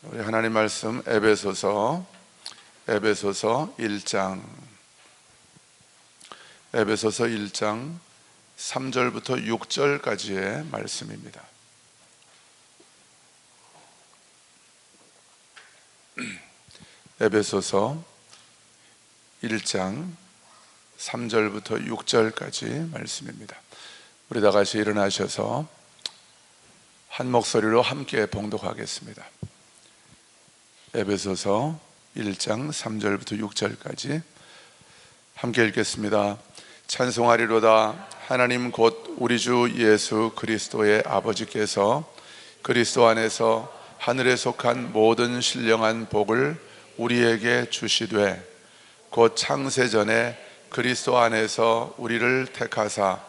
우리 하나님 말씀 에베소서 1장 에베소서 1장 3절부터 6절까지의 말씀입니다. 에베소서 1장 3절부터 6절까지 말씀입니다. 우리 다 같이 일어나셔서 한 목소리로 함께 봉독하겠습니다. 에베소서 1장 3절부터 6절까지 함께 읽겠습니다. 찬송하리로다. 하나님 곧 우리 주 예수 그리스도의 아버지께서 그리스도 안에서 하늘에 속한 모든 신령한 복을 우리에게 주시되 곧 창세 전에 그리스도 안에서 우리를 택하사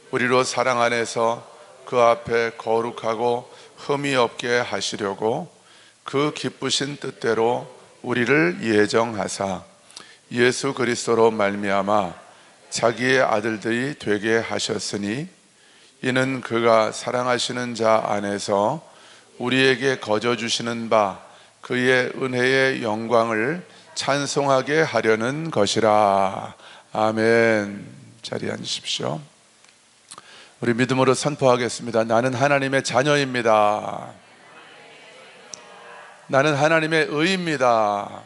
우리로 사랑 안에서 그 앞에 거룩하고 흠이 없게 하시려고 그 기쁘신 뜻대로 우리를 예정하사 예수 그리스도로 말미암아 자기의 아들들이 되게 하셨으니 이는 그가 사랑하시는 자 안에서 우리에게 거저 주시는 바 그의 은혜의 영광을 찬송하게 하려는 것이라. 아멘. 자리에 앉으십시오. 우리 믿음으로 선포하겠습니다. 나는 하나님의 자녀입니다. 나는 하나님의 의입니다.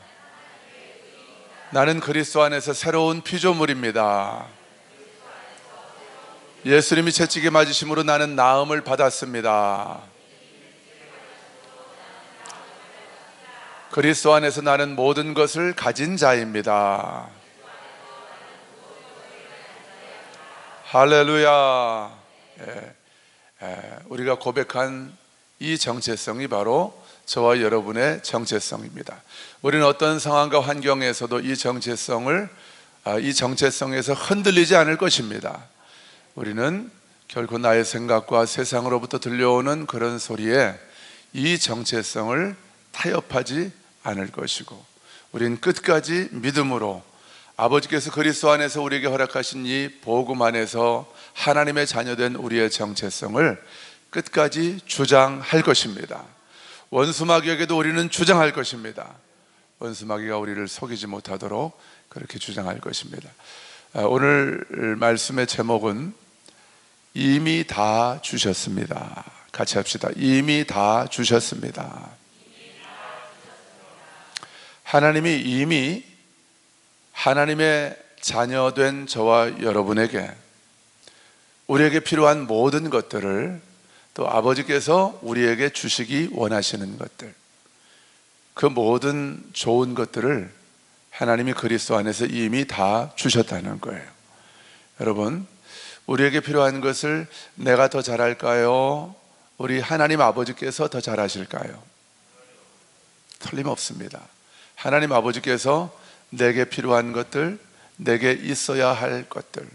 나는 그리스도 안에서 새로운 피조물입니다. 예수님이 채찍에 맞으심으로 나는 나음을 받았습니다. 그리스도 안에서 나는 모든 것을 가진 자입니다. 할렐루야. 우리가 고백한 이 정체성이 바로 저와 여러분의 정체성입니다. 우리는 어떤 상황과 환경에서도 이 정체성에서 흔들리지 않을 것입니다. 우리는 결코 나의 생각과 세상으로부터 들려오는 그런 소리에 이 정체성을 타협하지 않을 것이고, 우리는 끝까지 믿음으로 아버지께서 그리스도 안에서 우리에게 허락하신 이 복음 안에서 하나님의 자녀된 우리의 정체성을 끝까지 주장할 것입니다. 원수마귀에게도 우리는 주장할 것입니다. 원수마귀가 우리를 속이지 못하도록 그렇게 주장할 것입니다. 오늘 말씀의 제목은 이미 다 주셨습니다. 같이 합시다. 이미 다 주셨습니다. 하나님이 이미 하나님의 자녀된 저와 여러분에게 우리에게 필요한 모든 것들을 또 아버지께서 우리에게 주시기 원하시는 것들, 그 모든 좋은 것들을 하나님이 그리스도 안에서 이미 다 주셨다는 거예요. 여러분, 우리에게 필요한 것을 내가 더 잘할까요? 우리 하나님 아버지께서 더 잘하실까요? 틀림없습니다. 하나님 아버지께서 내게 필요한 것들, 내게 있어야 할 것들,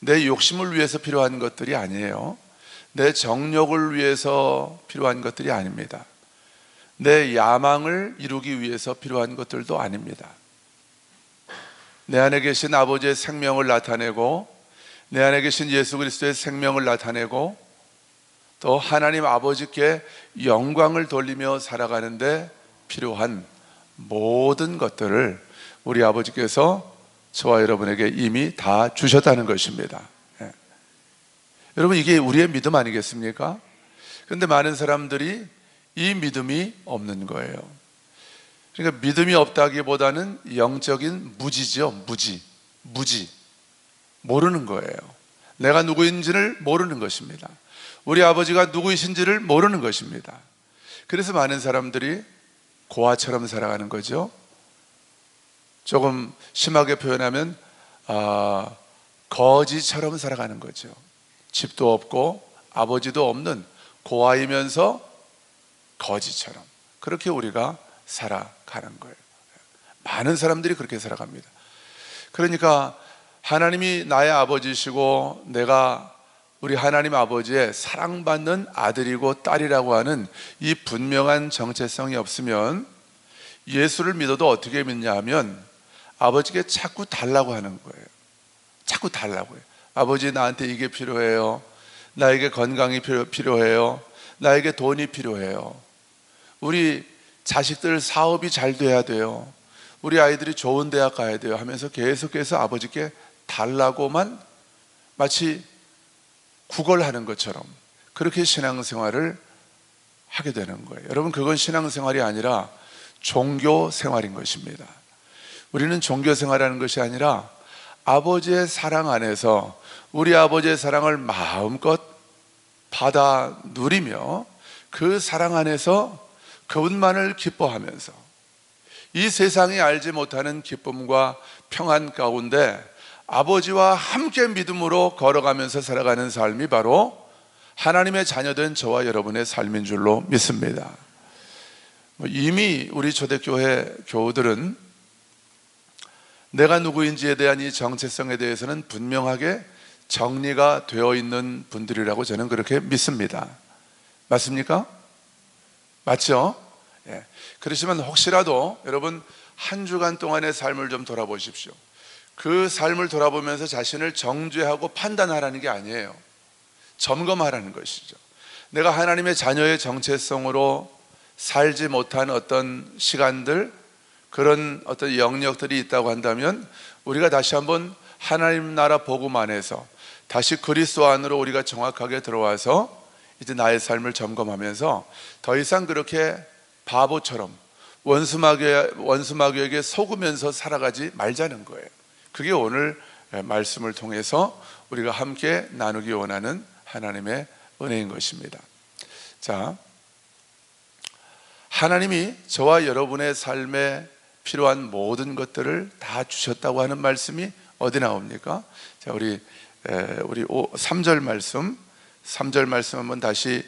내 욕심을 위해서 필요한 것들이 아니에요. 내 정욕을 위해서 필요한 것들이 아닙니다. 내 야망을 이루기 위해서 필요한 것들도 아닙니다. 내 안에 계신 아버지의 생명을 나타내고 내 안에 계신 예수 그리스도의 생명을 나타내고 또 하나님 아버지께 영광을 돌리며 살아가는데 필요한 모든 것들을 우리 아버지께서 저와 여러분에게 이미 다 주셨다는 것입니다. 여러분, 이게 우리의 믿음 아니겠습니까? 그런데 많은 사람들이 이 믿음이 없는 거예요. 그러니까 믿음이 없다기보다는 영적인 무지죠. 무지. 모르는 거예요. 내가 누구인지를 모르는 것입니다. 우리 아버지가 누구이신지를 모르는 것입니다. 그래서 많은 사람들이 고아처럼 살아가는 거죠. 조금 심하게 표현하면 거지처럼 살아가는 거죠. 집도 없고 아버지도 없는 고아이면서 거지처럼 그렇게 우리가 살아가는 거예요. 많은 사람들이 그렇게 살아갑니다. 그러니까 하나님이 나의 아버지시고 내가 우리 하나님 아버지의 사랑받는 아들이고 딸이라고 하는 이 분명한 정체성이 없으면 예수를 믿어도 어떻게 믿냐 하면 아버지께 자꾸 달라고 하는 거예요. 자꾸 달라고 해요. 아버지, 나한테 이게 필요해요. 나에게 건강이 필요해요. 나에게 돈이 필요해요. 우리 자식들 사업이 잘 돼야 돼요. 우리 아이들이 좋은 대학 가야 돼요 하면서 계속해서 아버지께 달라고만 마치 구걸하는 것처럼 그렇게 신앙생활을 하게 되는 거예요. 여러분, 그건 신앙생활이 아니라 종교생활인 것입니다. 우리는 종교생활하는 것이 아니라 아버지의 사랑 안에서 우리 아버지의 사랑을 마음껏 받아 누리며 그 사랑 안에서 그분만을 기뻐하면서 이 세상이 알지 못하는 기쁨과 평안 가운데 아버지와 함께 믿음으로 걸어가면서 살아가는 삶이 바로 하나님의 자녀된 저와 여러분의 삶인 줄로 믿습니다. 이미 우리 초대교회 교우들은 내가 누구인지에 대한 이 정체성에 대해서는 분명하게 정리가 되어 있는 분들이라고 저는 그렇게 믿습니다. 맞습니까? 맞죠? 예. 그렇지만 혹시라도 여러분 한 주간 동안의 삶을 좀 돌아보십시오. 그 삶을 돌아보면서 자신을 정죄하고 판단하라는 게 아니에요. 점검하라는 것이죠. 내가 하나님의 자녀의 정체성으로 살지 못한 어떤 시간들, 그런 어떤 영역들이 있다고 한다면 우리가 다시 한번 하나님 나라 복음 안에서 다시 그리스도 안으로 우리가 정확하게 들어와서 이제 나의 삶을 점검하면서 더 이상 그렇게 바보처럼 원수마귀에게 속으면서 살아가지 말자는 거예요. 그게 오늘 말씀을 통해서 우리가 함께 나누기 원하는 하나님의 은혜인 것입니다. 자, 하나님이 저와 여러분의 삶에 필요한 모든 것들을 다 주셨다고 하는 말씀이 어디 나옵니까? 자, 우리 3절 말씀 한번 다시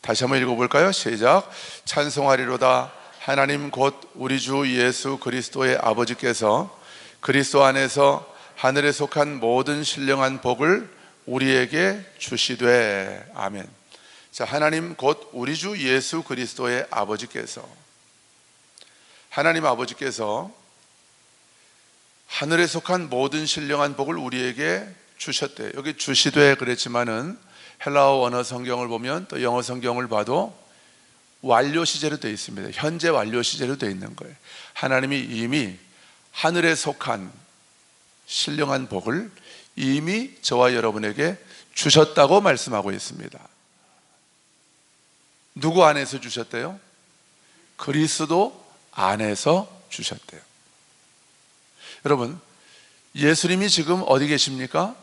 한번 읽어볼까요? 시작. 찬송하리로다. 하나님 곧 우리 주 예수 그리스도의 아버지께서 그리스도 안에서 하늘에 속한 모든 신령한 복을 우리에게 주시되. 아멘. 자, 하나님 곧 우리 주 예수 그리스도의 아버지께서, 하나님 아버지께서 하늘에 속한 모든 신령한 복을 우리에게 주셨대요. 여기 주시되 그랬지만은 헬라어 원어 성경을 보면 또 영어 성경을 봐도 완료 시제로 되어 있습니다. 현재 완료 시제로 되어 있는 거예요. 하나님이 이미 하늘에 속한 신령한 복을 이미 저와 여러분에게 주셨다고 말씀하고 있습니다. 누구 안에서 주셨대요? 그리스도 안에서 주셨대요. 여러분, 예수님이 지금 어디 계십니까?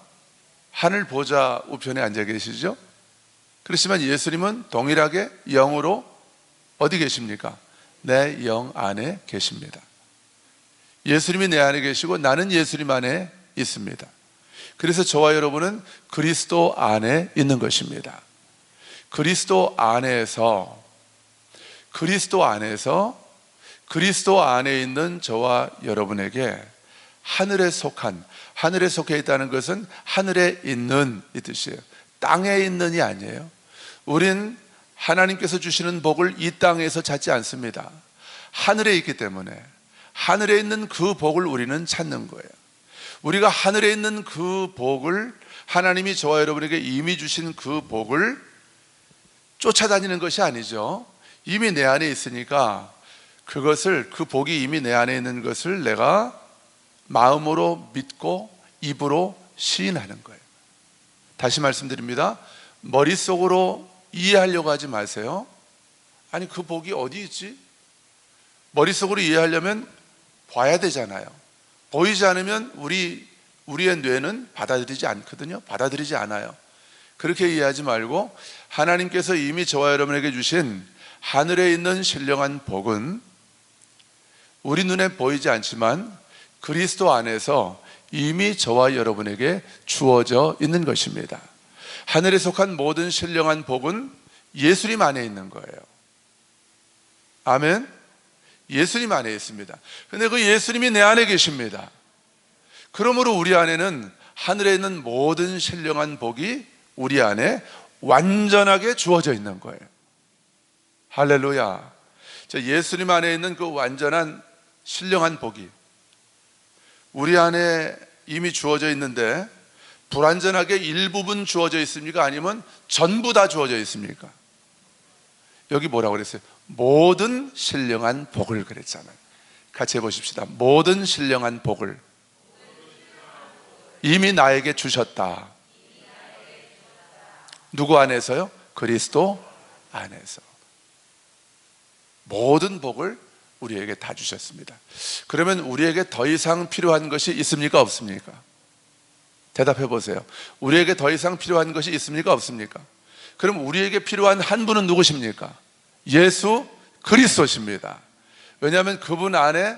하늘 보좌 우편에 앉아 계시죠? 그렇지만 예수님은 동일하게 영으로 어디 계십니까? 내 영 안에 계십니다. 예수님이 내 안에 계시고 나는 예수님 안에 있습니다. 그래서 저와 여러분은 그리스도 안에 있는 것입니다. 그리스도 안에 있는 저와 여러분에게 하늘에 속해 있다는 것은 하늘에 있는 이 뜻이에요. 땅에 있는이 아니에요. 우린 하나님께서 주시는 복을 이 땅에서 찾지 않습니다. 하늘에 있기 때문에 하늘에 있는 그 복을 우리는 찾는 거예요. 우리가 하늘에 있는 그 복을, 하나님이 저와 여러분에게 이미 주신 그 복을 쫓아다니는 것이 아니죠. 이미 내 안에 있으니까 그 복이 이미 내 안에 있는 것을 내가 마음으로 믿고 입으로 시인하는 거예요. 다시 말씀드립니다. 머릿속으로 이해하려고 하지 마세요. 아니, 그 복이 어디 있지? 머릿속으로 이해하려면 봐야 되잖아요. 보이지 않으면 우리의 뇌는 받아들이지 않거든요. 받아들이지 않아요. 그렇게 이해하지 말고 하나님께서 이미 저와 여러분에게 주신 하늘에 있는 신령한 복은 우리 눈에 보이지 않지만 그리스도 안에서 이미 저와 여러분에게 주어져 있는 것입니다. 하늘에 속한 모든 신령한 복은 예수님 안에 있는 거예요. 아멘. 예수님 안에 있습니다. 그런데 그 예수님이 내 안에 계십니다. 그러므로 우리 안에는 하늘에 있는 모든 신령한 복이 우리 안에 완전하게 주어져 있는 거예요. 할렐루야. 예수님 안에 있는 그 완전한 신령한 복이 우리 안에 이미 주어져 있는데 불완전하게 일부분 주어져 있습니까? 아니면 전부 다 주어져 있습니까? 여기 뭐라고 그랬어요? 모든 신령한 복을 그랬잖아요. 같이 해보십시다. 모든 신령한 복을 이미 나에게 주셨다. 누구 안에서요? 그리스도 안에서. 모든 복을 우리에게 다 주셨습니다. 그러면 우리에게 더 이상 필요한 것이 있습니까? 없습니까? 대답해 보세요. 우리에게 더 이상 필요한 것이 있습니까? 없습니까? 그럼 우리에게 필요한 한 분은 누구십니까? 예수 그리스도십니다. 왜냐하면 그분 안에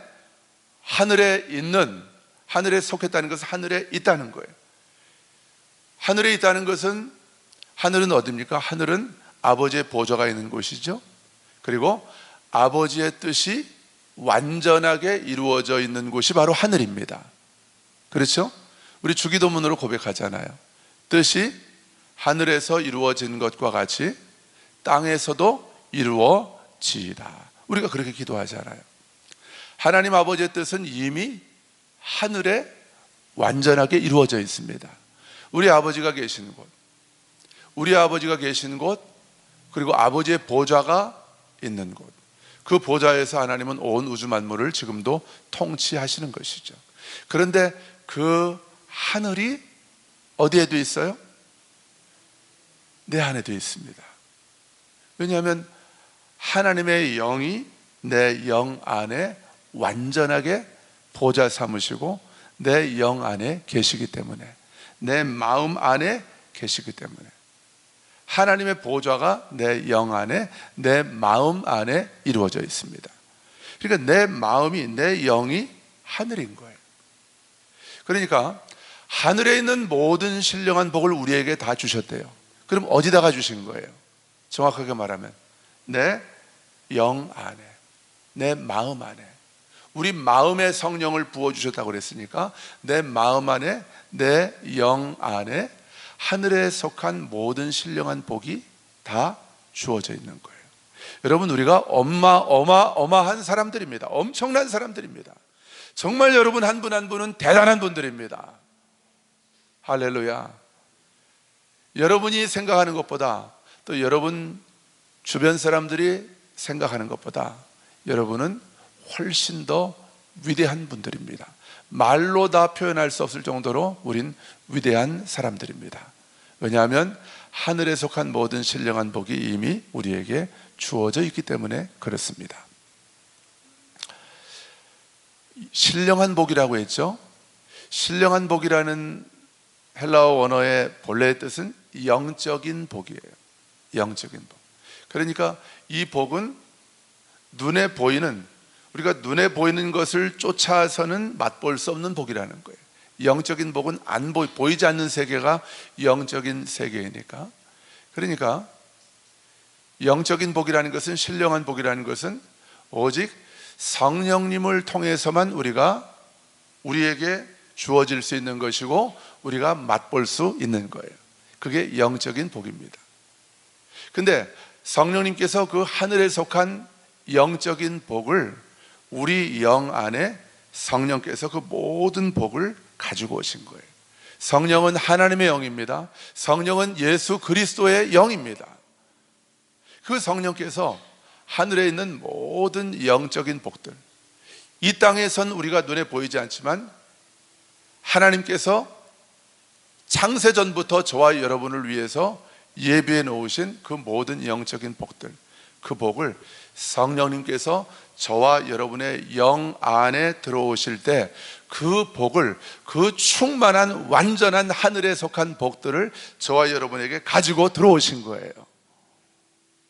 하늘에 있는, 하늘에 속했다는 것은 하늘에 있다는 거예요. 하늘에 있다는 것은, 하늘은 어디입니까? 하늘은 아버지의 보좌가 있는 곳이죠. 그리고 아버지의 뜻이 완전하게 이루어져 있는 곳이 바로 하늘입니다. 그렇죠? 우리 주기도문으로 고백하잖아요. 뜻이 하늘에서 이루어진 것과 같이 땅에서도 이루어지이다. 우리가 그렇게 기도하잖아요. 하나님 아버지의 뜻은 이미 하늘에 완전하게 이루어져 있습니다. 우리 아버지가 계신 곳, 우리 아버지가 계신 곳, 그리고 아버지의 보좌가 있는 곳, 그 보좌에서 하나님은 온 우주 만물을 지금도 통치하시는 것이죠. 그런데 그 하늘이 어디에도 있어요? 내 안에도 있습니다. 왜냐하면 하나님의 영이 내 영 안에 완전하게 보좌 삼으시고 내 영 안에 계시기 때문에, 내 마음 안에 계시기 때문에, 하나님의 보좌가 내 영 안에, 내 마음 안에 이루어져 있습니다. 그러니까 내 마음이, 내 영이 하늘인 거예요. 그러니까 하늘에 있는 모든 신령한 복을 우리에게 다 주셨대요. 그럼 어디다가 주신 거예요? 정확하게 말하면 내 영 안에, 내 마음 안에. 우리 마음에 성령을 부어주셨다고 그랬으니까 내 마음 안에, 내 영 안에 하늘에 속한 모든 신령한 복이 다 주어져 있는 거예요. 여러분, 우리가 어마어마한 사람들입니다. 엄청난 사람들입니다. 정말 여러분 한 분 한 분은 대단한 분들입니다. 할렐루야. 여러분이 생각하는 것보다, 또 여러분 주변 사람들이 생각하는 것보다 여러분은 훨씬 더 위대한 분들입니다. 말로 다 표현할 수 없을 정도로 우린 위대한 사람들입니다. 왜냐하면 하늘에 속한 모든 신령한 복이 이미 우리에게 주어져 있기 때문에 그렇습니다. 신령한 복이라고 했죠. 신령한 복이라는 헬라어 원어의 본래의 뜻은 영적인 복이에요. 영적인 복. 그러니까 이 복은 눈에 보이는, 우리가 눈에 보이는 것을 쫓아서는 맛볼 수 없는 복이라는 거예요. 영적인 복은 보이지 않는 세계가 영적인 세계이니까. 그러니까 영적인 복이라는 것은, 신령한 복이라는 것은 오직 성령님을 통해서만 우리에게 주어질 수 있는 것이고 우리가 맛볼 수 있는 거예요. 그게 영적인 복입니다. 근데 성령님께서 그 하늘에 속한 영적인 복을 우리 영 안에 성령께서 그 모든 복을 가지고 오신 거예요. 성령은 하나님의 영입니다. 성령은 예수 그리스도의 영입니다. 그 성령께서 하늘에 있는 모든 영적인 복들, 이 땅에선 우리가 눈에 보이지 않지만 하나님께서 창세전부터 저와 여러분을 위해서 예비해 놓으신 그 모든 영적인 복들, 그 복을 성령님께서 저와 여러분의 영 안에 들어오실 때 그 복을, 그 충만한 완전한 하늘에 속한 복들을 저와 여러분에게 가지고 들어오신 거예요.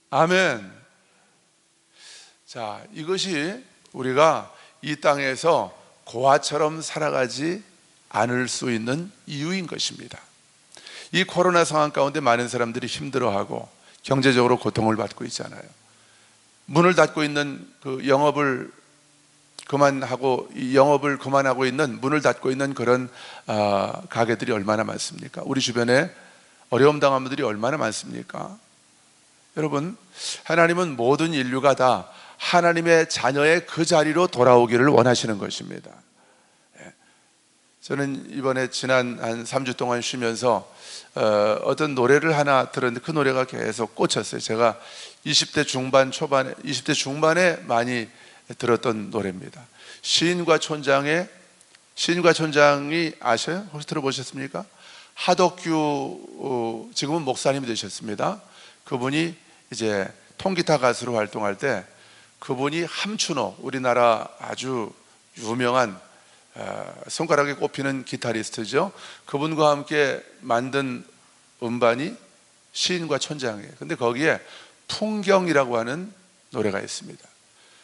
아멘. 자, 이것이 우리가 이 땅에서 고아처럼 살아가지 않을 수 있는 이유인 것입니다. 이 코로나 상황 가운데 많은 사람들이 힘들어하고 경제적으로 고통을 받고 있잖아요. 문을 닫고 있는 그 영업을 그만하고 있는, 문을 닫고 있는 그런 가게들이 얼마나 많습니까? 우리 주변에 어려움 당한 분들이 얼마나 많습니까? 여러분, 하나님은 모든 인류가 다 하나님의 자녀의 그 자리로 돌아오기를 원하시는 것입니다. 저는 이번에 지난 한 3주 동안 쉬면서 어떤 노래를 하나 들었는데 그 노래가 계속 꽂혔어요. 제가 20대 중반에 많이 들었던 노래입니다. 시인과 촌장이 아셔요? 혹시 들어보셨습니까? 하덕규 지금은 목사님이 되셨습니다. 그분이 이제 통기타 가수로 활동할 때 그분이 함춘호, 우리나라 아주 유명한 손가락에 꼽히는 기타리스트죠. 그분과 함께 만든 음반이 시인과 촌장이에요. 근데 거기에 풍경이라고 하는 노래가 있습니다.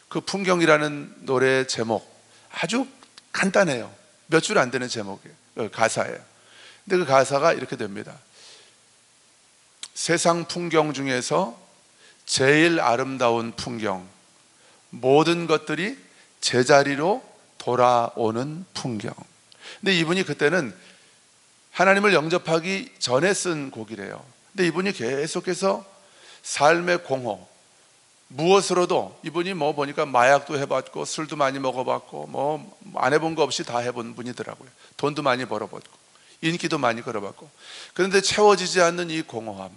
그 풍경이라는 노래의 제목 아주 간단해요. 몇 줄 안 되는 제목이에요. 가사예요. 근데 그 가사가 이렇게 됩니다. 세상 풍경 중에서 제일 아름다운 풍경, 모든 것들이 제자리로 돌아오는 풍경. 근데 이분이 그때는 하나님을 영접하기 전에 쓴 곡이래요. 근데 이분이 계속해서 삶의 공허, 무엇으로도 이분이 뭐 보니까 마약도 해봤고 술도 많이 먹어봤고 뭐 안 해본 거 없이 다 해본 분이더라고요. 돈도 많이 벌어봤고 인기도 많이 걸어봤고, 그런데 채워지지 않는 이 공허함,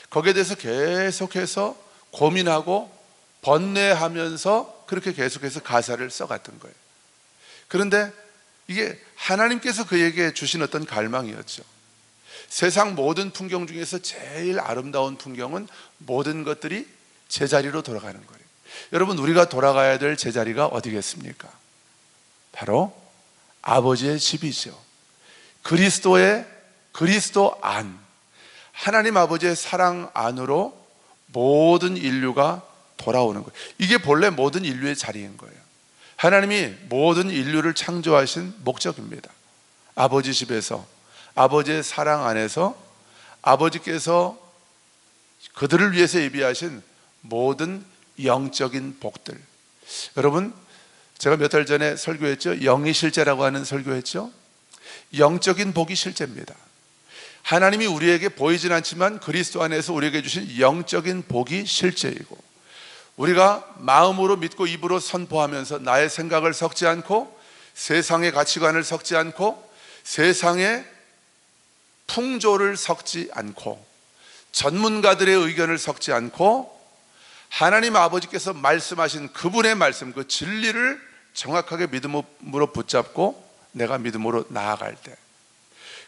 거기에 대해서 계속해서 고민하고 번뇌하면서 그렇게 계속해서 가사를 써갔던 거예요. 그런데 이게 하나님께서 그에게 주신 어떤 갈망이었죠. 세상 모든 풍경 중에서 제일 아름다운 풍경은 모든 것들이 제자리로 돌아가는 거예요. 여러분, 우리가 돌아가야 될 제자리가 어디겠습니까? 바로 아버지의 집이죠. 그리스도 안, 하나님 아버지의 사랑 안으로 모든 인류가 돌아오는 거예요. 이게 본래 모든 인류의 자리인 거예요. 하나님이 모든 인류를 창조하신 목적입니다. 아버지 집에서, 아버지의 사랑 안에서 아버지께서 그들을 위해서 예비하신 모든 영적인 복들. 여러분, 제가 몇 달 전에 설교했죠. 영이 실제라고 하는 설교했죠. 영적인 복이 실제입니다. 하나님이 우리에게 보이진 않지만 그리스도 안에서 우리에게 주신 영적인 복이 실제이고, 우리가 마음으로 믿고 입으로 선포하면서 나의 생각을 섞지 않고 세상의 가치관을 섞지 않고 세상의 풍조를 섞지 않고 전문가들의 의견을 섞지 않고 하나님 아버지께서 말씀하신 그분의 말씀, 그 진리를 정확하게 믿음으로 붙잡고 내가 믿음으로 나아갈 때,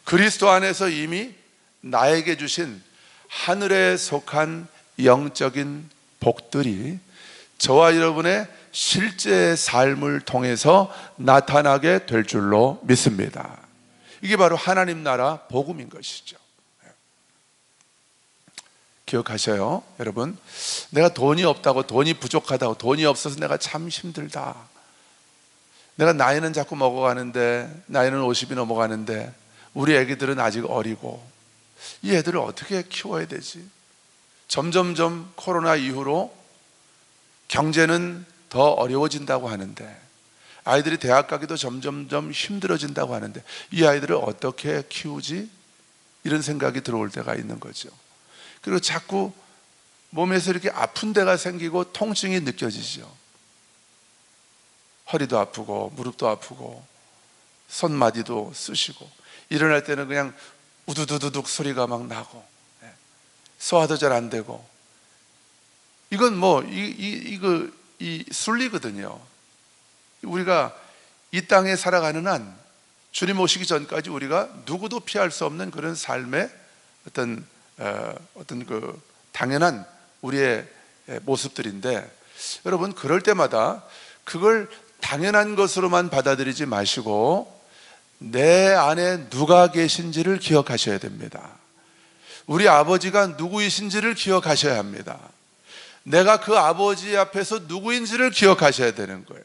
그리스도 안에서 이미 나에게 주신 하늘에 속한 영적인 복들이 저와 여러분의 실제 삶을 통해서 나타나게 될 줄로 믿습니다. 이게 바로 하나님 나라 복음인 것이죠. 기억하셔요, 여러분. 내가 돈이 없다고, 돈이 부족하다고, 돈이 없어서 내가 참 힘들다, 내가 나이는 자꾸 먹어가는데, 나이는 50이 넘어가는데 우리 애기들은 아직 어리고 이 애들을 어떻게 키워야 되지? 점점점 코로나 이후로 경제는 더 어려워진다고 하는데, 아이들이 대학 가기도 점점점 힘들어진다고 하는데 이 아이들을 어떻게 키우지? 이런 생각이 들어올 때가 있는 거죠. 그리고 자꾸 몸에서 이렇게 아픈 데가 생기고 통증이 느껴지죠. 허리도 아프고 무릎도 아프고 손마디도 쑤시고, 일어날 때는 그냥 우두두두둑 소리가 막 나고 소화도 잘 안 되고, 이건 뭐 이 순리거든요. 우리가 이 땅에 살아가는 한, 주님 오시기 전까지 우리가 누구도 피할 수 없는 그런 삶의 어떤 그 당연한 우리의 모습들인데, 여러분, 그럴 때마다 그걸 당연한 것으로만 받아들이지 마시고 내 안에 누가 계신지를 기억하셔야 됩니다. 우리 아버지가 누구이신지를 기억하셔야 합니다. 내가 그 아버지 앞에서 누구인지를 기억하셔야 되는 거예요.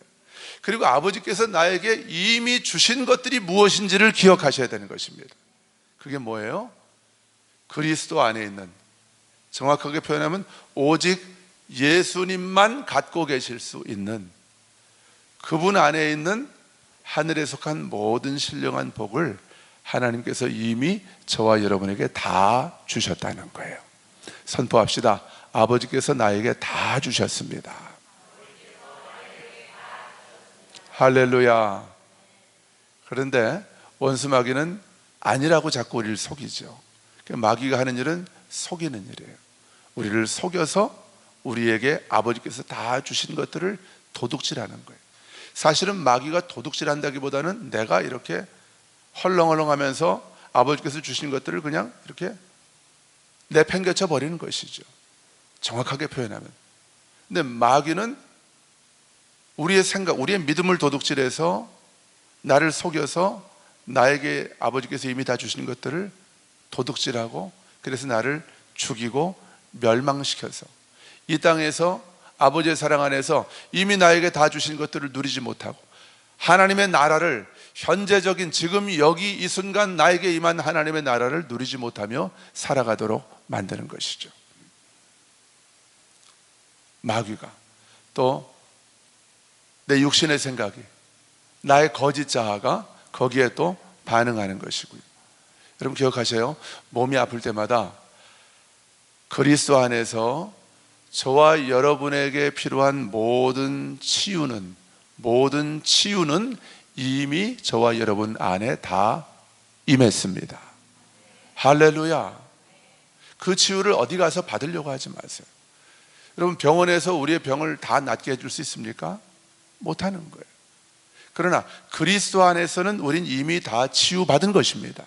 그리고 아버지께서 나에게 이미 주신 것들이 무엇인지를 기억하셔야 되는 것입니다. 그게 뭐예요? 그리스도 안에 있는, 정확하게 표현하면 오직 예수님만 갖고 계실 수 있는 그분 안에 있는 하늘에 속한 모든 신령한 복을 하나님께서 이미 저와 여러분에게 다 주셨다는 거예요. 선포합시다. 아버지께서 나에게 다 주셨습니다. 할렐루야. 그런데 원수 마귀는 아니라고 자꾸 우리를 속이죠. 마귀가 하는 일은 속이는 일이에요. 우리를 속여서 우리에게 아버지께서 다 주신 것들을 도둑질하는 거예요. 사실은 마귀가 도둑질한다기보다는 내가 이렇게 헐렁헐렁하면서 아버지께서 주신 것들을 그냥 이렇게 내팽개쳐 버리는 것이죠. 정확하게 표현하면. 근데 마귀는 우리의 생각, 우리의 믿음을 도둑질해서 나를 속여서 나에게 아버지께서 이미 다 주신 것들을 도둑질하고, 그래서 나를 죽이고 멸망시켜서 이 땅에서 아버지의 사랑 안에서 이미 나에게 다 주신 것들을 누리지 못하고, 하나님의 나라를, 현재적인 지금 여기 이 순간 나에게 임한 하나님의 나라를 누리지 못하며 살아가도록 만드는 것이죠. 마귀가 또 내 육신의 생각이, 나의 거짓 자아가 거기에 또 반응하는 것이고요. 여러분 기억하세요. 몸이 아플 때마다 그리스도 안에서 저와 여러분에게 필요한 모든 치유는 이미 저와 여러분 안에 다 임했습니다. 할렐루야. 그 치유를 어디 가서 받으려고 하지 마세요. 여러분 병원에서 우리의 병을 다 낫게 해줄 수 있습니까? 못하는 거예요. 그러나 그리스도 안에서는 우린 이미 다 치유받은 것입니다.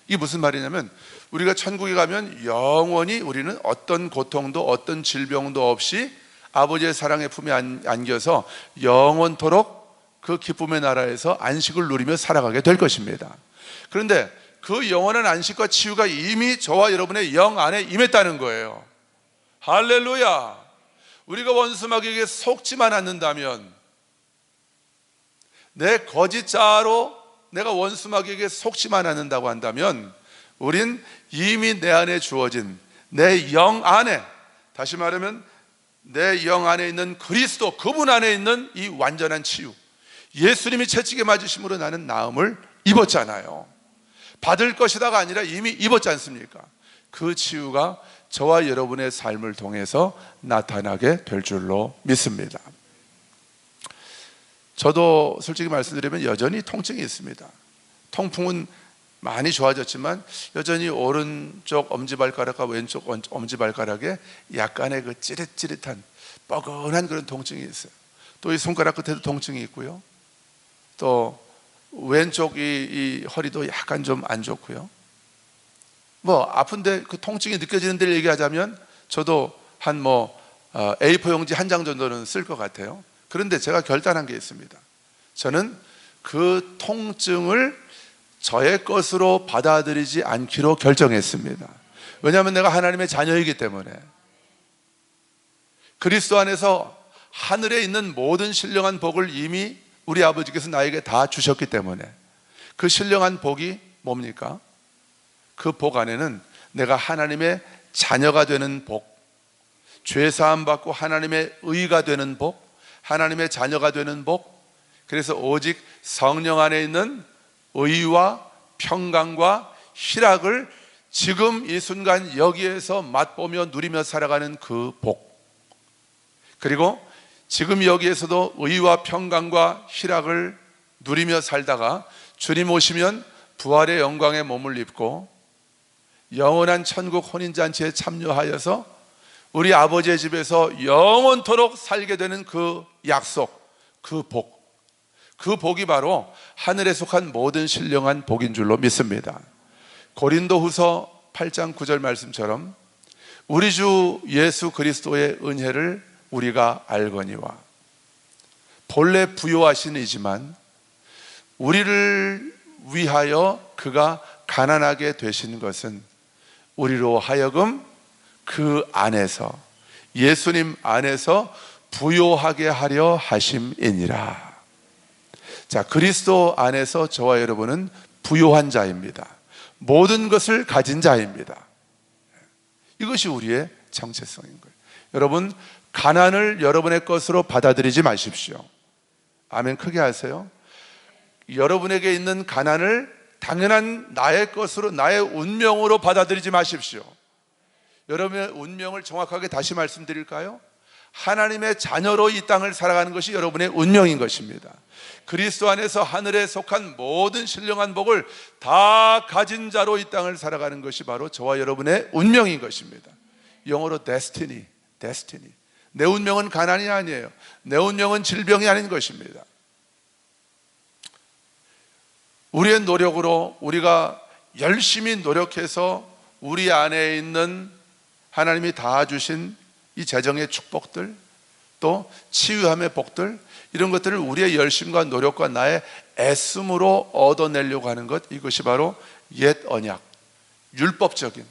이게 무슨 말이냐면, 우리가 천국에 가면 영원히 우리는 어떤 고통도 어떤 질병도 없이 아버지의 사랑의 품에 안겨서 영원토록 그 기쁨의 나라에서 안식을 누리며 살아가게 될 것입니다. 그런데 그 영원한 안식과 치유가 이미 저와 여러분의 영 안에 임했다는 거예요. 할렐루야. 우리가 원수 마귀에게 속지만 않는다면, 내 거짓 자아로 내가 원수 마귀에게 속지만 않는다고 한다면, 우린 이미 내 안에 주어진 내 영 안에, 다시 말하면 내 영 안에 있는 그리스도, 그분 안에 있는 이 완전한 치유, 예수님이 채찍에 맞으심으로 나는 나음을 입었잖아요. 받을 것이다가 아니라 이미 입었지 않습니까? 그 치유가 저와 여러분의 삶을 통해서 나타나게 될 줄로 믿습니다. 저도 솔직히 말씀드리면 여전히 통증이 있습니다. 통풍은 많이 좋아졌지만 여전히 오른쪽 엄지발가락과 왼쪽 엄지발가락에 약간의 그 찌릿찌릿한 뻐근한 그런 통증이 있어요. 또 이 손가락 끝에도 통증이 있고요. 또 왼쪽 이 허리도 약간 좀 안 좋고요. 뭐 아픈데 그 통증이 느껴지는 데를 얘기하자면 저도 한 A4 용지 한 장 정도는 쓸 것 같아요. 그런데 제가 결단한 게 있습니다. 저는 그 통증을 저의 것으로 받아들이지 않기로 결정했습니다. 왜냐하면 내가 하나님의 자녀이기 때문에. 그리스도 안에서 하늘에 있는 모든 신령한 복을 이미 우리 아버지께서 나에게 다 주셨기 때문에, 그 신령한 복이 뭡니까? 그 복 안에는 내가 하나님의 자녀가 되는 복, 죄사함 받고 하나님의 의가 되는 복, 하나님의 자녀가 되는 복, 그래서 오직 성령 안에 있는 의와 평강과 희락을 지금 이 순간 여기에서 맛보며 누리며 살아가는 그 복, 그리고 지금 여기에서도 의와 평강과 희락을 누리며 살다가 주님 오시면 부활의 영광의 몸을 입고 영원한 천국 혼인잔치에 참여하여서 우리 아버지의 집에서 영원토록 살게 되는 그 약속, 그 복, 그 복이 바로 하늘에 속한 모든 신령한 복인 줄로 믿습니다. 고린도후서 8장 9절 말씀처럼 우리 주 예수 그리스도의 은혜를 우리가 알거니와, 본래 부요하신 이지만 우리를 위하여 그가 가난하게 되신 것은 우리로 하여금 그 안에서, 예수님 안에서 부요하게 하려 하심이니라. 자, 그리스도 안에서 저와 여러분은 부요한 자입니다. 모든 것을 가진 자입니다. 이것이 우리의 정체성인 거예요. 여러분, 가난을 여러분의 것으로 받아들이지 마십시오. 아멘. 크게 하세요. 여러분에게 있는 가난을 당연한 나의 것으로, 나의 운명으로 받아들이지 마십시오. 여러분의 운명을 정확하게 다시 말씀드릴까요? 하나님의 자녀로 이 땅을 살아가는 것이 여러분의 운명인 것입니다. 그리스도 안에서 하늘에 속한 모든 신령한 복을 다 가진 자로 이 땅을 살아가는 것이 바로 저와 여러분의 운명인 것입니다. 영어로 destiny. 내 운명은 가난이 아니에요. 내 운명은 질병이 아닌 것입니다. 우리의 노력으로, 우리가 열심히 노력해서 우리 안에 있는 하나님이 다 주신 이 재정의 축복들, 또 치유함의 복들, 이런 것들을 우리의 열심과 노력과 나의 애씀으로 얻어내려고 하는 것, 이것이 바로 옛 언약, 율법적인,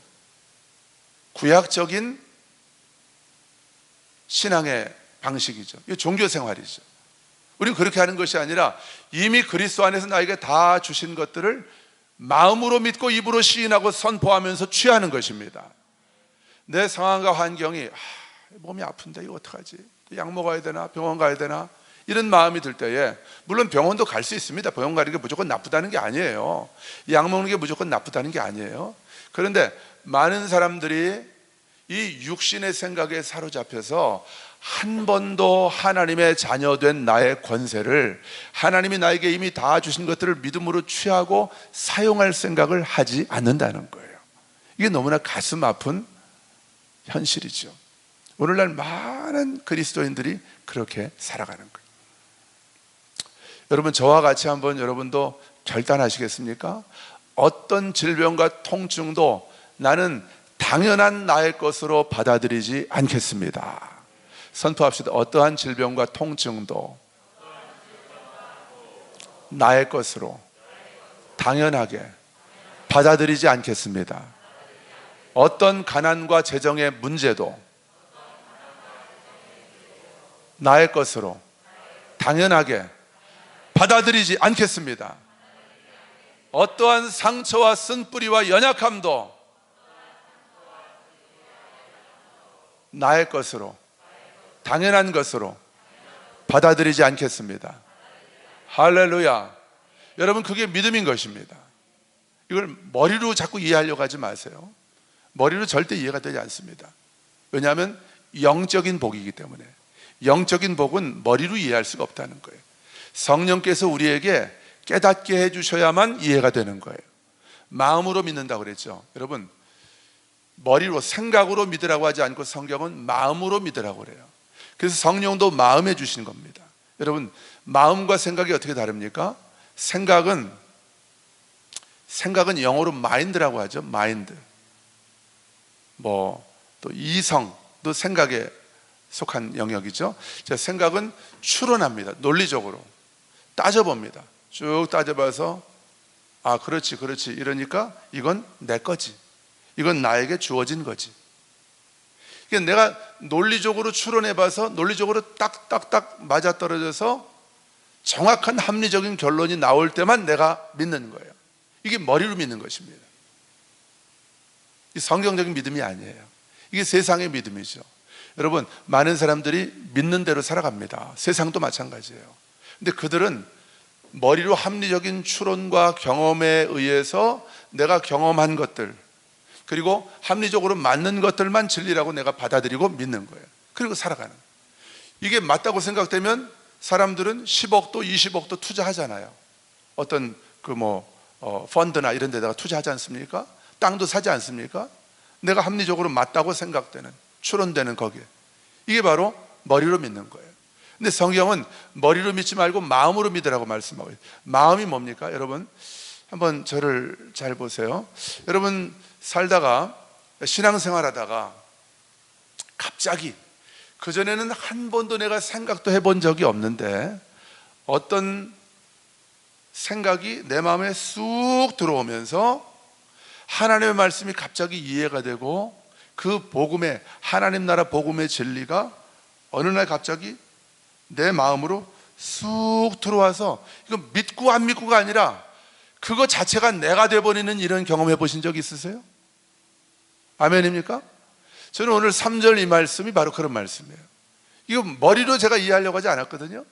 구약적인 신앙의 방식이죠. 이게 종교 생활이죠. 우리는 그렇게 하는 것이 아니라 이미 그리스도 안에서 나에게 다 주신 것들을 마음으로 믿고 입으로 시인하고 선포하면서 취하는 것입니다. 내 상황과 환경이 몸이 아픈데 이거 어떡하지? 약 먹어야 되나? 병원 가야 되나? 이런 마음이 들 때에, 물론 병원도 갈 수 있습니다. 병원 가는 게 무조건 나쁘다는 게 아니에요. 약 먹는 게 무조건 나쁘다는 게 아니에요. 그런데 많은 사람들이 이 육신의 생각에 사로잡혀서 한 번도 하나님의 자녀된 나의 권세를, 하나님이 나에게 이미 다 주신 것들을 믿음으로 취하고 사용할 생각을 하지 않는다는 거예요. 이게 너무나 가슴 아픈 현실이죠. 오늘날 많은 그리스도인들이 그렇게 살아가는 거예요. 여러분, 저와 같이 한번 여러분도 결단하시겠습니까? 어떤 질병과 통증도 나는 당연한 나의 것으로 받아들이지 않겠습니다. 선포합시다. 어떠한 질병과 통증도 나의 것으로 당연하게 받아들이지 않겠습니다. 어떤 가난과 재정의 문제도 나의 것으로 당연하게 받아들이지 않겠습니다. 어떠한 상처와 쓴뿌리와 연약함도 나의 것으로, 당연한 것으로 받아들이지 않겠습니다. 할렐루야. 여러분, 그게 믿음인 것입니다. 이걸 머리로 자꾸 이해하려고 하지 마세요. 머리로 절대 이해가 되지 않습니다. 왜냐하면 영적인 복이기 때문에. 영적인 복은 머리로 이해할 수가 없다는 거예요. 성령께서 우리에게 깨닫게 해주셔야만 이해가 되는 거예요. 마음으로 믿는다고 그랬죠. 여러분, 머리로, 생각으로 믿으라고 하지 않고 성경은 마음으로 믿으라고 그래요. 그래서 성령도 마음에 주신 겁니다. 여러분, 마음과 생각이 어떻게 다릅니까? 생각은 영어로 마인드라고 하죠. 마인드. 또 이성도 생각에 속한 영역이죠. 자, 생각은 추론합니다. 논리적으로 따져봅니다. 쭉 따져봐서 그렇지 이러니까 이건 내 거지, 이건 나에게 주어진 거지. 그러니까 내가 논리적으로 추론해봐서 논리적으로 딱딱딱 맞아떨어져서 정확한 합리적인 결론이 나올 때만 내가 믿는 거예요. 이게 머리로 믿는 것입니다. 이 성경적인 믿음이 아니에요. 이게 세상의 믿음이죠. 여러분, 많은 사람들이 믿는 대로 살아갑니다. 세상도 마찬가지예요. 근데 그들은 머리로 합리적인 추론과 경험에 의해서 내가 경험한 것들, 그리고 합리적으로 맞는 것들만 진리라고 내가 받아들이고 믿는 거예요. 그리고 살아가는 거예요. 이게 맞다고 생각되면 사람들은 10억도 20억도 투자하잖아요. 어떤 펀드나 이런 데다가 투자하지 않습니까? 땅도 사지 않습니까? 내가 합리적으로 맞다고 생각되는, 추론되는 거기에. 이게 바로 머리로 믿는 거예요. 근데 성경은 머리로 믿지 말고 마음으로 믿으라고 말씀하고 있어요. 마음이 뭡니까? 여러분, 한번 저를 잘 보세요. 여러분, 살다가, 신앙생활 하다가 갑자기, 그전에는 한 번도 내가 생각도 해본 적이 없는데 어떤 생각이 내 마음에 쑥 들어오면서 하나님의 말씀이 갑자기 이해가 되고, 그 복음의, 하나님 나라 복음의 진리가 어느 날 갑자기 내 마음으로 쑥 들어와서, 이거 믿고 안 믿고가 아니라 그거 자체가 내가 돼버리는 이런 경험해 보신 적 있으세요? 아멘입니까? 저는 오늘 3절 이 말씀이 바로 그런 말씀이에요. 이거 머리로 제가 이해하려고 하지 않았거든요.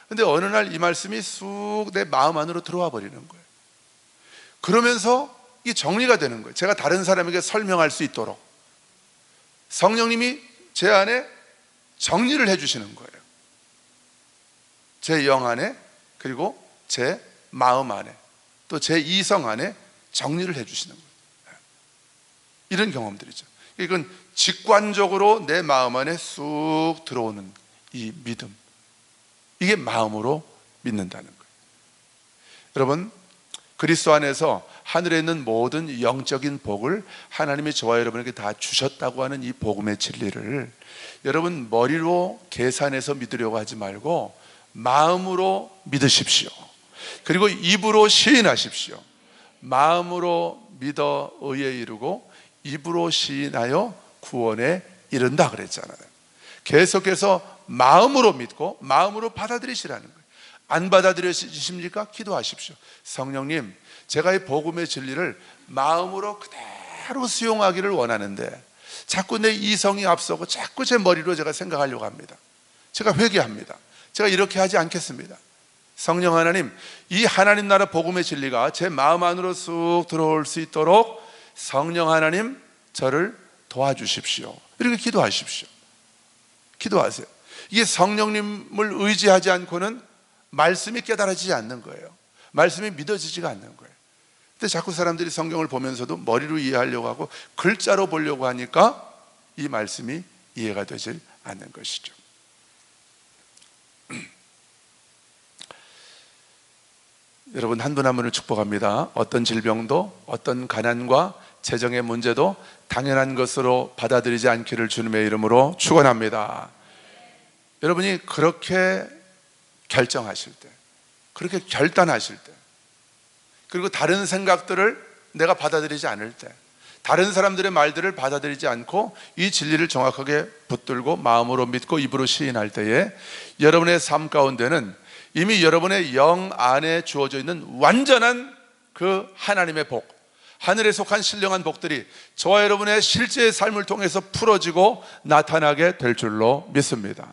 근데 어느 날 이 말씀이 쑥 내 마음 안으로 들어와 버리는 거예요. 그러면서 이게 정리가 되는 거예요. 제가 다른 사람에게 설명할 수 있도록 성령님이 제 안에 정리를 해주시는 거예요. 제 영 안에, 그리고 제 마음 안에, 또 제 이성 안에 정리를 해주시는 거예요. 이런 경험들이죠. 이건 직관적으로 내 마음 안에 쑥 들어오는 이 믿음, 이게 마음으로 믿는다는 거예요. 여러분, 그리스도 안에서 하늘에 있는 모든 영적인 복을 하나님이 저와 여러분에게 다 주셨다고 하는 이 복음의 진리를 여러분 머리로 계산해서 믿으려고 하지 말고 마음으로 믿으십시오. 그리고 입으로 시인하십시오. 마음으로 믿어 의에 이르고 입으로 시인하여 구원에 이른다 그랬잖아요. 계속해서 마음으로 믿고 마음으로 받아들이시라는 거예요. 안 받아들여지십니까? 기도하십시오. 성령님, 제가 이 복음의 진리를 마음으로 그대로 수용하기를 원하는데 자꾸 내 이성이 앞서고 자꾸 제 머리로 제가 생각하려고 합니다. 제가 회개합니다. 제가 이렇게 하지 않겠습니다. 성령 하나님, 이 하나님 나라 복음의 진리가 제 마음 안으로 쑥 들어올 수 있도록 성령 하나님 저를 도와주십시오. 이렇게 기도하십시오. 기도하세요. 이게 성령님을 의지하지 않고는 말씀이 깨달아지지 않는 거예요. 말씀이 믿어지지가 않는 거예요. 근데 자꾸 사람들이 성경을 보면서도 머리로 이해하려고 하고 글자로 보려고 하니까 이 말씀이 이해가 되질 않는 것이죠. 여러분, 한 분 한 분을 축복합니다. 어떤 질병도 어떤 가난과 재정의 문제도 당연한 것으로 받아들이지 않기를 주님의 이름으로 축원합니다. 여러분이 그렇게 결정하실 때, 그렇게 결단하실 때, 그리고 다른 생각들을 내가 받아들이지 않을 때, 다른 사람들의 말들을 받아들이지 않고 이 진리를 정확하게 붙들고 마음으로 믿고 입으로 시인할 때에 여러분의 삶 가운데는 이미 여러분의 영 안에 주어져 있는 완전한 그 하나님의 복, 하늘에 속한 신령한 복들이 저와 여러분의 실제의 삶을 통해서 풀어지고 나타나게 될 줄로 믿습니다.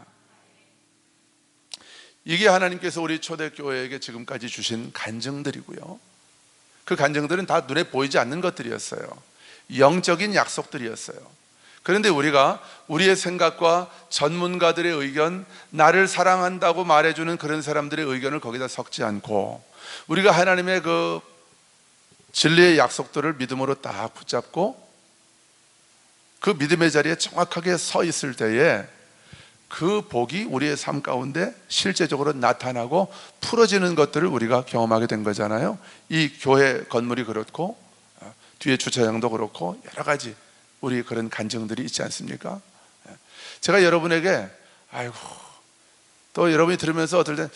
이게 하나님께서 우리 초대교회에게 지금까지 주신 간증들이고요, 그 간증들은 다 눈에 보이지 않는 것들이었어요. 영적인 약속들이었어요. 그런데 우리가 우리의 생각과 전문가들의 의견, 나를 사랑한다고 말해주는 그런 사람들의 의견을 거기다 섞지 않고 우리가 하나님의 그 진리의 약속들을 믿음으로 딱 붙잡고 그 믿음의 자리에 정확하게 서 있을 때에 그 복이 우리의 삶 가운데 실제적으로 나타나고 풀어지는 것들을 우리가 경험하게 된 거잖아요. 이 교회 건물이 그렇고 뒤에 주차장도 그렇고 여러 가지 우리 그런 간증들이 있지 않습니까? 제가 여러분에게 아이고, 또 여러분이 들으면서 어떨 땐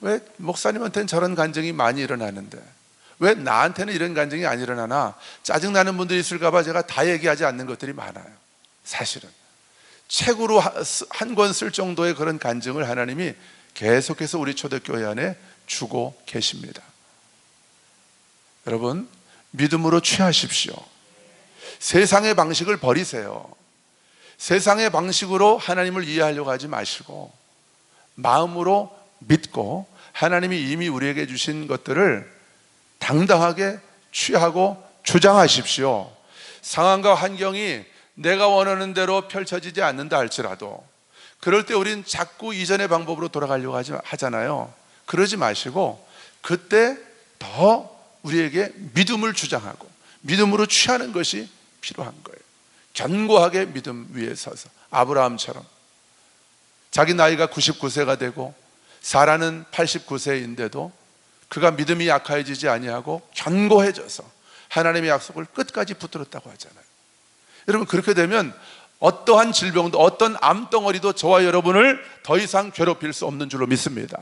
왜 목사님한테는 저런 간증이 많이 일어나는데 왜 나한테는 이런 간증이 안 일어나나 짜증나는 분들이 있을까 봐 제가 다 얘기하지 않는 것들이 많아요. 사실은 책으로 한 권 쓸 정도의 그런 간증을 하나님이 계속해서 우리 초대교회 안에 주고 계십니다. 여러분, 믿음으로 취하십시오. 세상의 방식을 버리세요. 세상의 방식으로 하나님을 이해하려고 하지 마시고 마음으로 믿고 하나님이 이미 우리에게 주신 것들을 당당하게 취하고 주장하십시오. 상황과 환경이 내가 원하는 대로 펼쳐지지 않는다 할지라도 그럴 때 우린 자꾸 이전의 방법으로 돌아가려고 하잖아요. 그러지 마시고 그때 더 우리에게 믿음을 주장하고 믿음으로 취하는 것이 필요한 거예요. 견고하게 믿음 위에 서서 아브라함처럼 자기 나이가 99세가 되고 사라는 89세인데도 그가 믿음이 약해지지 아니하고 견고해져서 하나님의 약속을 끝까지 붙들었다고 하잖아요. 여러분, 그렇게 되면 어떠한 질병도 어떤 암덩어리도 저와 여러분을 더 이상 괴롭힐 수 없는 줄로 믿습니다.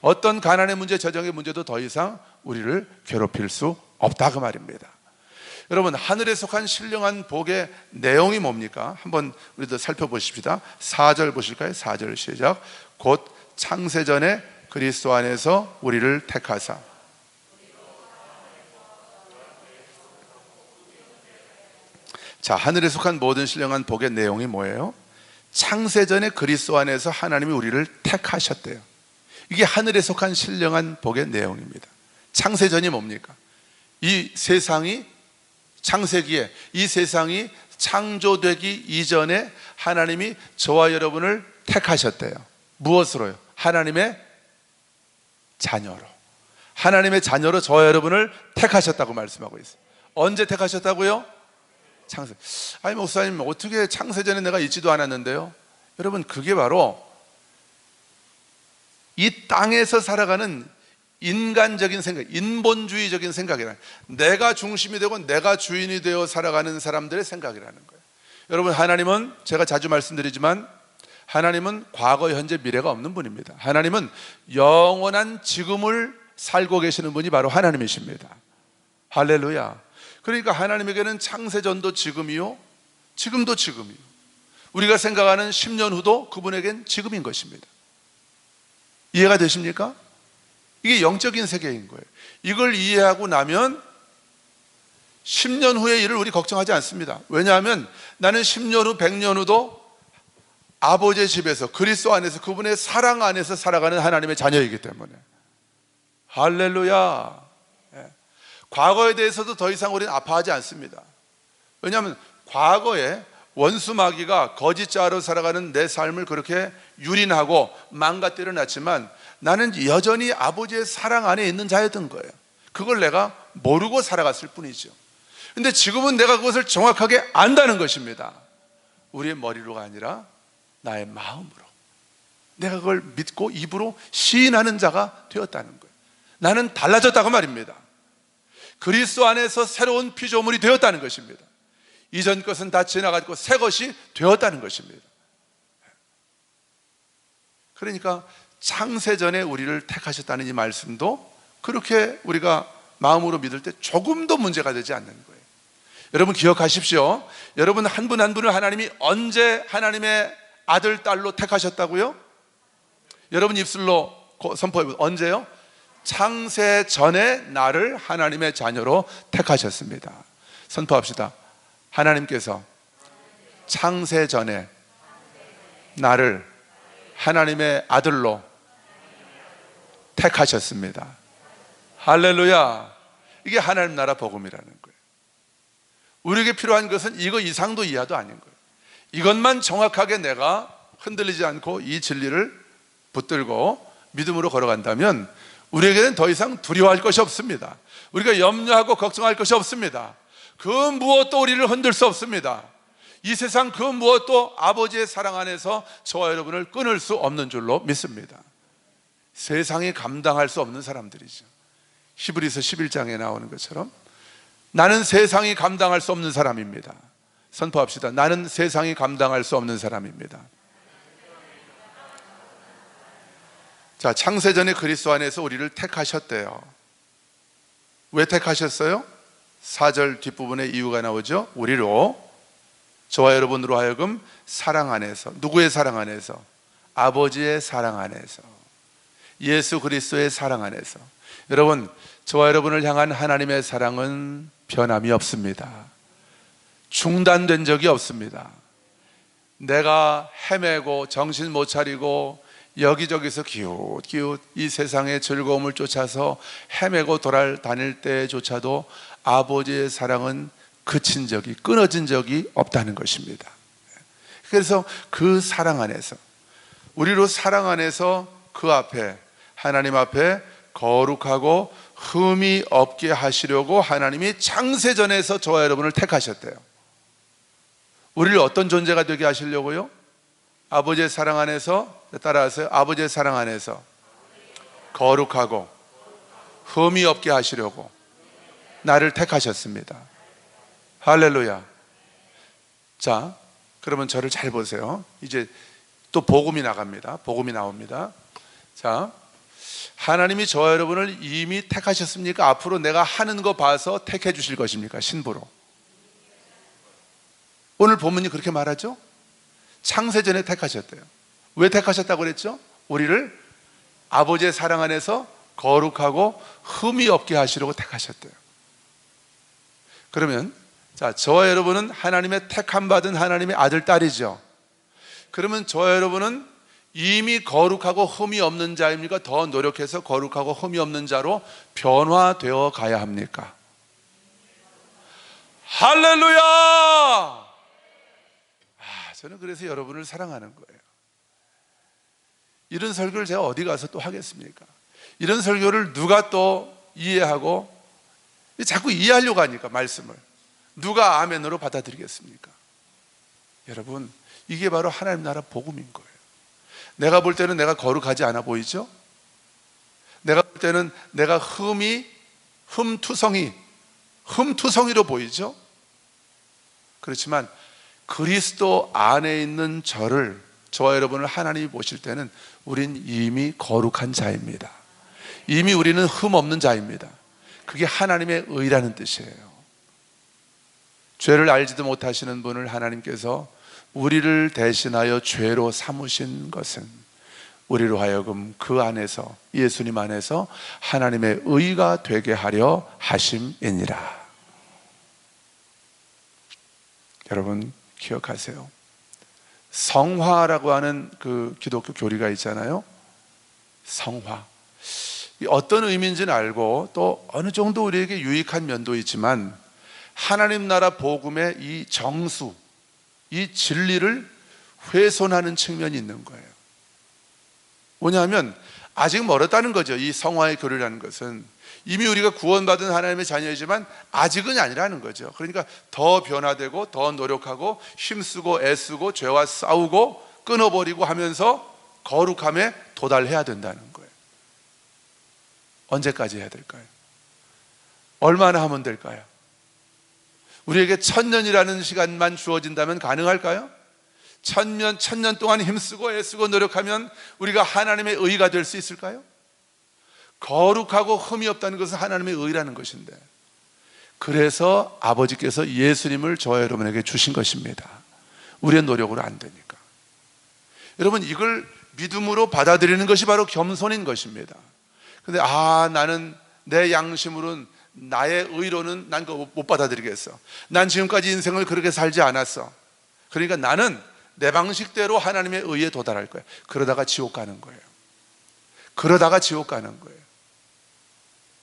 어떤 가난의 문제, 재정의 문제도 더 이상 우리를 괴롭힐 수 없다 그 말입니다. 여러분, 하늘에 속한 신령한 복의 내용이 뭡니까? 한번 우리도 살펴보십시다. 4절 보실까요? 4절 시작. 곧 창세전에 그리스도 안에서 우리를 택하사. 자, 하늘에 속한 모든 신령한 복의 내용이 뭐예요? 창세전에 그리스도 안에서 하나님이 우리를 택하셨대요. 이게 하늘에 속한 신령한 복의 내용입니다. 창세전이 뭡니까? 이 세상이 창세기에 이 세상이 창조되기 이전에 하나님이 저와 여러분을 택하셨대요. 무엇으로요? 하나님의 자녀로. 하나님의 자녀로 저와 여러분을 택하셨다고 말씀하고 있어요. 언제 택하셨다고요? 창세. 아니 목사님, 어떻게 창세전에 내가 있지도 않았는데요? 여러분, 그게 바로 이 땅에서 살아가는 인간적인 생각, 인본주의적인 생각이라, 내가 중심이 되고 내가 주인이 되어 살아가는 사람들의 생각이라는 거예요. 여러분, 하나님은, 제가 자주 말씀드리지만, 하나님은 과거, 현재, 미래가 없는 분입니다. 하나님은 영원한 지금을 살고 계시는 분이 바로 하나님이십니다. 할렐루야. 그러니까 하나님에게는 창세전도 지금이요, 지금도 지금이요, 우리가 생각하는 10년 후도 그분에겐 지금인 것입니다. 이해가 되십니까? 이게 영적인 세계인 거예요. 이걸 이해하고 나면 10년 후의 일을 우리 걱정하지 않습니다. 왜냐하면 나는 10년 후, 100년 후도 아버지의 집에서, 그리스도 안에서, 그분의 사랑 안에서 살아가는 하나님의 자녀이기 때문에. 할렐루야. 과거에 대해서도 더 이상 우리는 아파하지 않습니다. 왜냐하면 과거에 원수 마귀가 거짓자로 살아가는 내 삶을 그렇게 유린하고 망가뜨려 놨지만, 나는 여전히 아버지의 사랑 안에 있는 자였던 거예요. 그걸 내가 모르고 살아갔을 뿐이죠. 근데 지금은 내가 그것을 정확하게 안다는 것입니다. 우리의 머리로가 아니라 나의 마음으로, 내가 그걸 믿고 입으로 시인하는 자가 되었다는 거예요. 나는 달라졌다고 말입니다. 그리스도 안에서 새로운 피조물이 되었다는 것입니다. 이전 것은 다 지나갔고 새 것이 되었다는 것입니다. 그러니까 창세전에 우리를 택하셨다는 이 말씀도 그렇게 우리가 마음으로 믿을 때 조금도 문제가 되지 않는 거예요. 여러분 기억하십시오. 여러분 한 분 한 분을 하나님이 언제 하나님의 아들, 딸로 택하셨다고요? 여러분 입술로 선포해보세요. 언제요? 창세 전에 나를 하나님의 자녀로 택하셨습니다. 선포합시다. 하나님께서 창세 전에 나를 하나님의 아들로 택하셨습니다. 할렐루야. 이게 하나님 나라 복음이라는 거예요. 우리에게 필요한 것은 이거 이상도 이하도 아닌 거예요. 이것만 정확하게 내가 흔들리지 않고 이 진리를 붙들고 믿음으로 걸어간다면 우리에게는 더 이상 두려워할 것이 없습니다. 우리가 염려하고 걱정할 것이 없습니다. 그 무엇도 우리를 흔들 수 없습니다. 이 세상 그 무엇도 아버지의 사랑 안에서 저와 여러분을 끊을 수 없는 줄로 믿습니다. 세상이 감당할 수 없는 사람들이죠. 히브리서 11장에 나오는 것처럼 나는 세상이 감당할 수 없는 사람입니다. 선포합시다. 나는 세상이 감당할 수 없는 사람입니다. 자, 창세전에 그리스도 안에서 우리를 택하셨대요. 왜 택하셨어요? 4절 뒷부분에 이유가 나오죠. 우리로, 저와 여러분으로 하여금 사랑 안에서, 누구의 사랑 안에서? 아버지의 사랑 안에서, 예수 그리스도의 사랑 안에서. 여러분, 저와 여러분을 향한 하나님의 사랑은 변함이 없습니다. 중단된 적이 없습니다. 내가 헤매고 정신 못 차리고 여기저기서 기웃기웃 이 세상의 즐거움을 쫓아서 헤매고 돌아다닐 때조차도 아버지의 사랑은 그친 적이, 끊어진 적이 없다는 것입니다. 그래서 그 사랑 안에서, 우리로 사랑 안에서 그 앞에, 하나님 앞에 거룩하고 흠이 없게 하시려고 하나님이 창세전에서 저와 여러분을 택하셨대요. 우리를 어떤 존재가 되게 하시려고요? 아버지의 사랑 안에서, 따라하세요. 아버지의 사랑 안에서 거룩하고 흠이 없게 하시려고 나를 택하셨습니다. 할렐루야. 자, 그러면 저를 잘 보세요. 이제 또 복음이 나갑니다. 복음이 나옵니다. 자, 하나님이 저와 여러분을 이미 택하셨습니까? 앞으로 내가 하는 거 봐서 택해 주실 것입니까? 신부로. 오늘 본문이 그렇게 말하죠? 창세전에 택하셨대요. 왜 택하셨다고 그랬죠? 우리를 아버지의 사랑 안에서 거룩하고 흠이 없게 하시려고 택하셨대요. 그러면 자, 저와 여러분은 하나님의 택함 받은 하나님의 아들, 딸이죠. 그러면 저와 여러분은 이미 거룩하고 흠이 없는 자입니까? 더 노력해서 거룩하고 흠이 없는 자로 변화되어 가야 합니까? 할렐루야! 저는 그래서 여러분을 사랑하는 거예요. 이런 설교를 제가 어디 가서 또 하겠습니까? 이런 설교를 누가 또 이해하고 자꾸 이해하려고 하니까 말씀을 누가 아멘으로 받아들이겠습니까? 여러분, 이게 바로 하나님 나라 복음인 거예요. 내가 볼 때는 내가 거룩하지 않아 보이죠? 내가 볼 때는 내가 흠투성이로 보이죠? 그렇지만 그리스도 안에 있는 저와 여러분을 하나님이 보실 때는 우린 이미 거룩한 자입니다. 이미 우리는 흠 없는 자입니다. 그게 하나님의 의라는 뜻이에요. 죄를 알지도 못하시는 분을 하나님께서 우리를 대신하여 죄로 삼으신 것은 우리로 하여금 그 안에서, 예수님 안에서 하나님의 의가 되게 하려 하심이니라. 여러분 기억하세요. 성화라고 하는 그 기독교 교리가 있잖아요. 성화, 어떤 의미인지는 알고 또 어느 정도 우리에게 유익한 면도 있지만 하나님 나라 복음의 이 정수, 이 진리를 훼손하는 측면이 있는 거예요. 뭐냐면 아직 멀었다는 거죠. 이 성화의 교리라는 것은 이미 우리가 구원받은 하나님의 자녀이지만 아직은 아니라는 거죠. 그러니까 더 변화되고 더 노력하고 힘쓰고 애쓰고 죄와 싸우고 끊어버리고 하면서 거룩함에 도달해야 된다는 거예요. 언제까지 해야 될까요? 얼마나 하면 될까요? 우리에게 1000년이라는 시간만 주어진다면 가능할까요? 1000년 동안 힘쓰고 애쓰고 노력하면 우리가 하나님의 의가 될 수 있을까요? 거룩하고 흠이 없다는 것은 하나님의 의라는 것인데, 그래서 아버지께서 예수님을 저와 여러분에게 주신 것입니다. 우리의 노력으로 안 되니까. 여러분, 이걸 믿음으로 받아들이는 것이 바로 겸손인 것입니다. 근데 나는 내 양심으로는, 나의 의로는 난 그거 못 받아들이겠어. 난 지금까지 인생을 그렇게 살지 않았어. 그러니까 나는 내 방식대로 하나님의 의에 도달할 거야. 그러다가 지옥 가는 거예요. 그러다가 지옥 가는 거예요.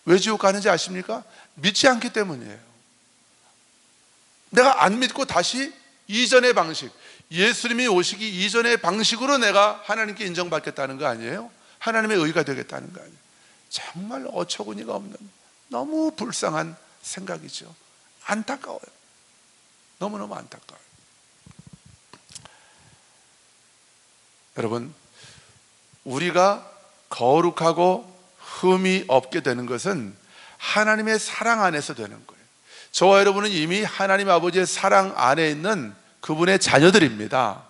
왜 지옥 가는지 아십니까? 믿지 않기 때문이에요. 내가 안 믿고 다시 이전의 방식, 예수님이 오시기 이전의 방식으로 내가 하나님께 인정받겠다는 거 아니에요? 하나님의 의가 되겠다는 거 아니에요? 정말 어처구니가 없는 너무 불쌍한 생각이죠. 안타까워요. 너무너무 안타까워요. 여러분, 우리가 거룩하고 흠이 없게 되는 것은 하나님의 사랑 안에서 되는 거예요. 저와 여러분은 이미 하나님 아버지의 사랑 안에 있는 그분의 자녀들입니다.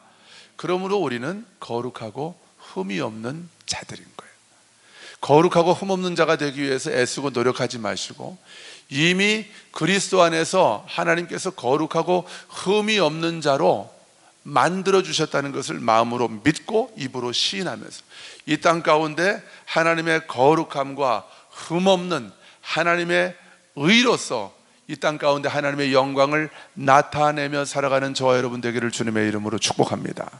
그러므로 우리는 거룩하고 흠이 없는 자들인 거예요. 거룩하고 흠 없는 자가 되기 위해서 애쓰고 노력하지 마시고, 이미 그리스도 안에서 하나님께서 거룩하고 흠이 없는 자로 만들어 주셨다는 것을 마음으로 믿고 입으로 시인하면서 이 땅 가운데 하나님의 거룩함과 흠없는 하나님의 의로서 이 땅 가운데 하나님의 영광을 나타내며 살아가는 저와 여러분 되기를 주님의 이름으로 축복합니다.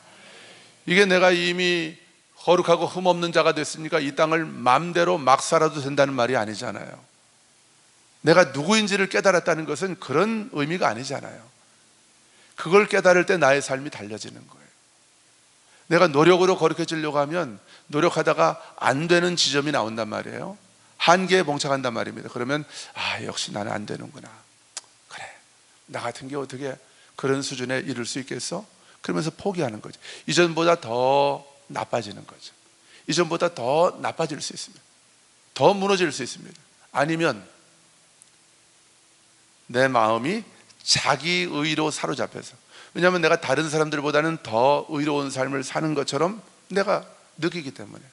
이게 내가 이미 거룩하고 흠없는 자가 됐으니까 이 땅을 마음대로 막 살아도 된다는 말이 아니잖아요. 내가 누구인지를 깨달았다는 것은 그런 의미가 아니잖아요. 그걸 깨달을 때 나의 삶이 달라지는 거예요. 내가 노력으로 거룩해지려고 하면 노력하다가 안 되는 지점이 나온단 말이에요. 한계에 봉착한단 말입니다. 그러면 역시 나는 안 되는구나. 그래, 나 같은 게 어떻게 그런 수준에 이를 수 있겠어? 그러면서 포기하는 거죠. 이전보다 더 나빠지는 거죠. 이전보다 더 나빠질 수 있습니다. 더 무너질 수 있습니다. 아니면 내 마음이 자기 의로 사로잡혀서, 왜냐하면 내가 다른 사람들보다는 더 의로운 삶을 사는 것처럼 내가 느끼기 때문에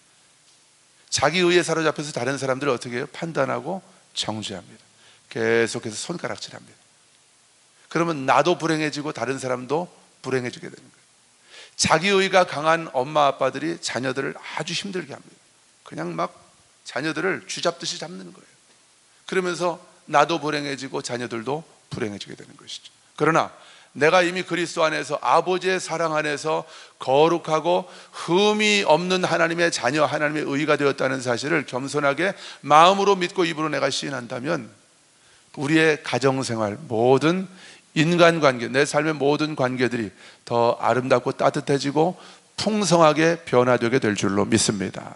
자기 의에 사로잡혀서 다른 사람들을 어떻게 해요? 판단하고 정죄합니다. 계속해서 손가락질합니다. 그러면 나도 불행해지고 다른 사람도 불행해지게 되는 거예요. 자기 의가 강한 엄마 아빠들이 자녀들을 아주 힘들게 합니다. 그냥 막 자녀들을 쥐잡듯이 잡는 거예요. 그러면서 나도 불행해지고 자녀들도 불행해지게 되는 것이죠. 그러나 내가 이미 그리스도 안에서 아버지의 사랑 안에서 거룩하고 흠이 없는 하나님의 자녀, 하나님의 의가 되었다는 사실을 겸손하게 마음으로 믿고 입으로 내가 시인한다면 우리의 가정생활, 모든 인간관계, 내 삶의 모든 관계들이 더 아름답고 따뜻해지고 풍성하게 변화되게 될 줄로 믿습니다.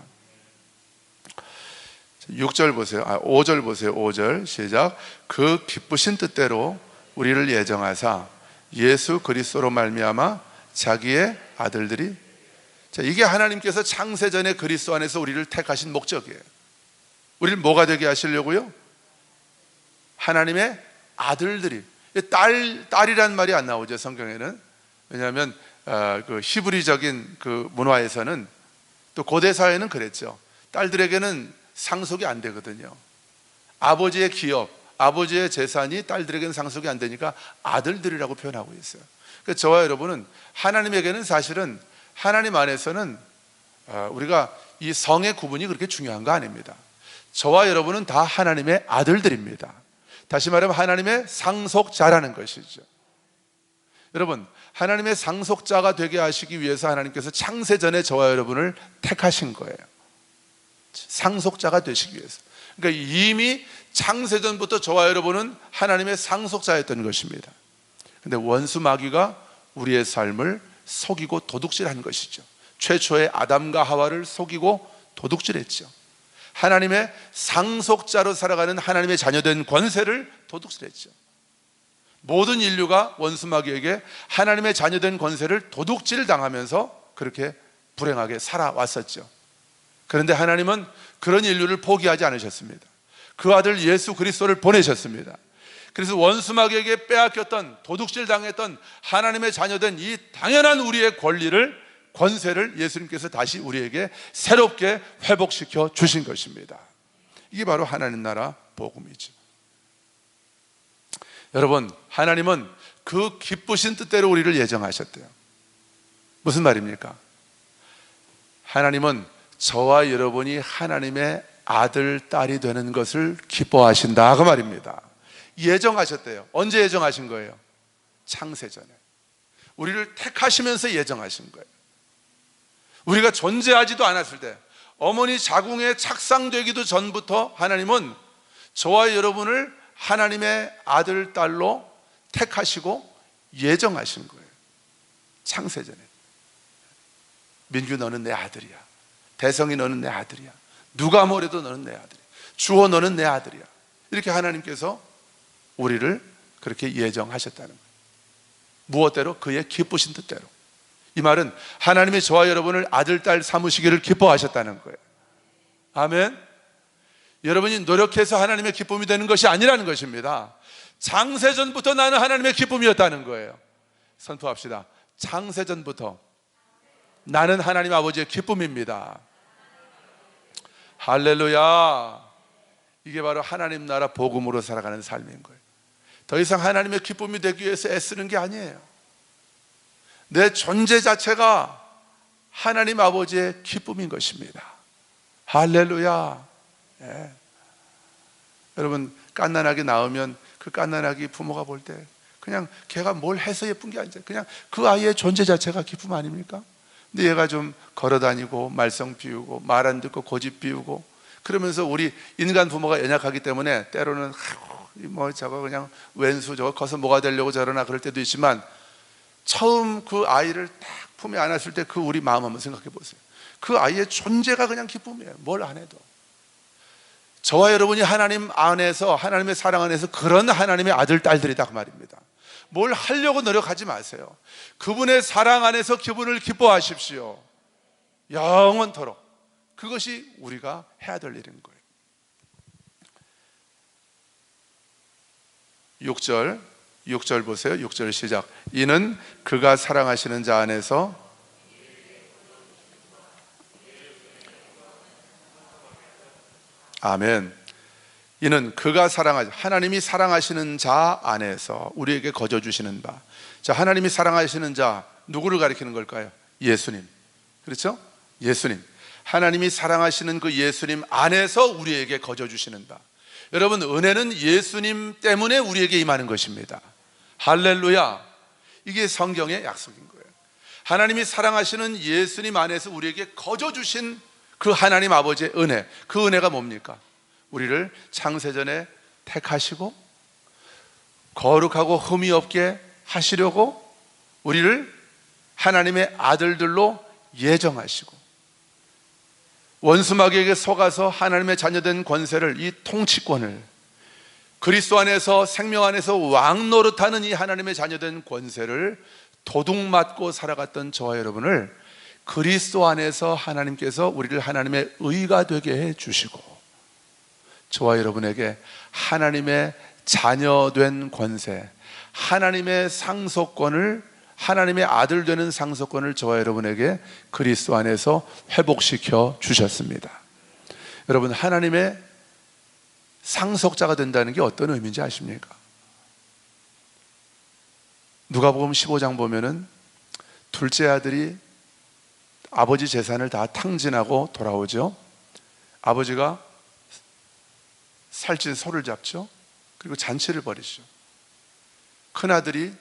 6절 보세요. 5절 보세요. 5절 시작. 그 기쁘신 뜻대로 우리를 예정하사 예수 그리스도로 말미암아 자기의 아들들이. 자, 이게 하나님께서 창세전에 그리스도 안에서 우리를 택하신 목적이에요. 우리를 뭐가 되게 하시려고요? 하나님의 아들들이. 딸이란 말이 안 나오죠, 성경에는. 왜냐하면 그 히브리적인 그 문화에서는, 또 고대 사회는 그랬죠. 딸들에게는 상속이 안 되거든요. 아버지의 기업, 아버지의 재산이 딸들에게는 상속이 안 되니까 아들들이라고 표현하고 있어요. 그래서 저와 여러분은 하나님에게는, 사실은 하나님 안에서는 우리가 이 성의 구분이 그렇게 중요한 거 아닙니다. 저와 여러분은 다 하나님의 아들들입니다. 다시 말하면 하나님의 상속자라는 것이죠. 여러분, 하나님의 상속자가 되게 하시기 위해서 하나님께서 창세전에 저와 여러분을 택하신 거예요. 상속자가 되시기 위해서. 그러니까 이미 창세전부터 저와 여러분은 하나님의 상속자였던 것입니다. 그런데 원수 마귀가 우리의 삶을 속이고 도둑질한 것이죠. 최초의 아담과 하와를 속이고 도둑질했죠. 하나님의 상속자로 살아가는 하나님의 자녀된 권세를 도둑질했죠. 모든 인류가 원수 마귀에게 하나님의 자녀된 권세를 도둑질 당하면서 그렇게 불행하게 살아왔었죠. 그런데 하나님은 그런 인류를 포기하지 않으셨습니다. 그 아들 예수 그리스도를 보내셨습니다. 그래서 원수 마귀에게 빼앗겼던, 도둑질 당했던 하나님의 자녀된 이 당연한 우리의 권세를 예수님께서 다시 우리에게 새롭게 회복시켜 주신 것입니다. 이게 바로 하나님 나라 복음이죠. 여러분, 하나님은 그 기쁘신 뜻대로 우리를 예정하셨대요. 무슨 말입니까? 하나님은 저와 여러분이 하나님의 아들, 딸이 되는 것을 기뻐하신다, 그 말입니다. 예정하셨대요. 언제 예정하신 거예요? 창세전에. 우리를 택하시면서 예정하신 거예요. 우리가 존재하지도 않았을 때, 어머니 자궁에 착상되기도 전부터 하나님은 저와 여러분을 하나님의 아들, 딸로 택하시고 예정하신 거예요. 창세전에. 민규, 너는 내 아들이야. 대성이, 너는 내 아들이야. 누가 뭐래도 너는 내 아들이야. 주호, 너는 내 아들이야. 이렇게 하나님께서 우리를 그렇게 예정하셨다는 거예요. 무엇대로? 그의 기쁘신 뜻대로. 이 말은 하나님이 저와 여러분을 아들, 딸 삼으시기를 기뻐하셨다는 거예요. 아멘. 여러분이 노력해서 하나님의 기쁨이 되는 것이 아니라는 것입니다. 창세전부터 나는 하나님의 기쁨이었다는 거예요. 선포합시다. 창세전부터 나는 하나님 아버지의 기쁨입니다. 할렐루야. 이게 바로 하나님 나라 복음으로 살아가는 삶인 거예요. 더 이상 하나님의 기쁨이 되기 위해서 애쓰는 게 아니에요. 내 존재 자체가 하나님 아버지의 기쁨인 것입니다. 할렐루야. 예. 여러분, 갓난아기 낳으면 그 갓난아기 부모가 볼 때 그냥 걔가 뭘 해서 예쁜 게 아니죠. 그냥 그 아이의 존재 자체가 기쁨 아닙니까? 근데 얘가 좀 걸어다니고 말썽 피우고 말 안 듣고 고집 피우고 그러면서 우리 인간 부모가 연약하기 때문에 때로는 뭐 저거 그냥 왼수 저거 커서 뭐가 되려고 저러나 그럴 때도 있지만, 처음 그 아이를 딱 품에 안았을 때 그 우리 마음 한번 생각해 보세요. 그 아이의 존재가 그냥 기쁨이에요. 뭘 안 해도. 저와 여러분이 하나님 안에서, 하나님의 사랑 안에서 그런 하나님의 아들, 딸들이다, 그 말입니다. 뭘 하려고 노력하지 마세요. 그분의 사랑 안에서 그분을 기뻐하십시오. 영원토록. 그것이 우리가 해야 될 일인 거예요. 6절 보세요. 6절 시작. 이는 그가 사랑하시는 자 안에서 아멘. 이는 그가 하나님이 사랑하시는 자 안에서 우리에게 거저 주시는 바. 자, 하나님이 사랑하시는 자, 누구를 가리키는 걸까요? 예수님. 그렇죠? 예수님. 하나님이 사랑하시는 그 예수님 안에서 우리에게 거저 주시는 바. 여러분, 은혜는 예수님 때문에 우리에게 임하는 것입니다. 할렐루야. 이게 성경의 약속인 거예요. 하나님이 사랑하시는 예수님 안에서 우리에게 거저 주신 그 하나님 아버지의 은혜, 그 은혜가 뭡니까? 우리를 창세전에 택하시고 거룩하고 흠이 없게 하시려고 우리를 하나님의 아들들로 예정하시고, 원수 마귀에게 속아서 하나님의 자녀된 권세를, 이 통치권을, 그리스도 안에서 생명 안에서 왕 노릇하는 이 하나님의 자녀된 권세를 도둑맞고 살아갔던 저와 여러분을 그리스도 안에서 하나님께서 우리를 하나님의 의가 되게 해 주시고, 저와 여러분에게 하나님의 자녀된 권세, 하나님의 상속권을, 하나님의 아들 되는 상속권을 저와 여러분에게 그리스도 안에서 회복시켜 주셨습니다. 여러분, 하나님의 상속자가 된다는 게 어떤 의미인지 아십니까? 누가복음 15장 보면은 둘째 아들이 아버지 재산을 다 탕진하고 돌아오죠. 아버지가 살찐 소를 잡죠. 그리고 잔치를 벌이죠. 큰아들이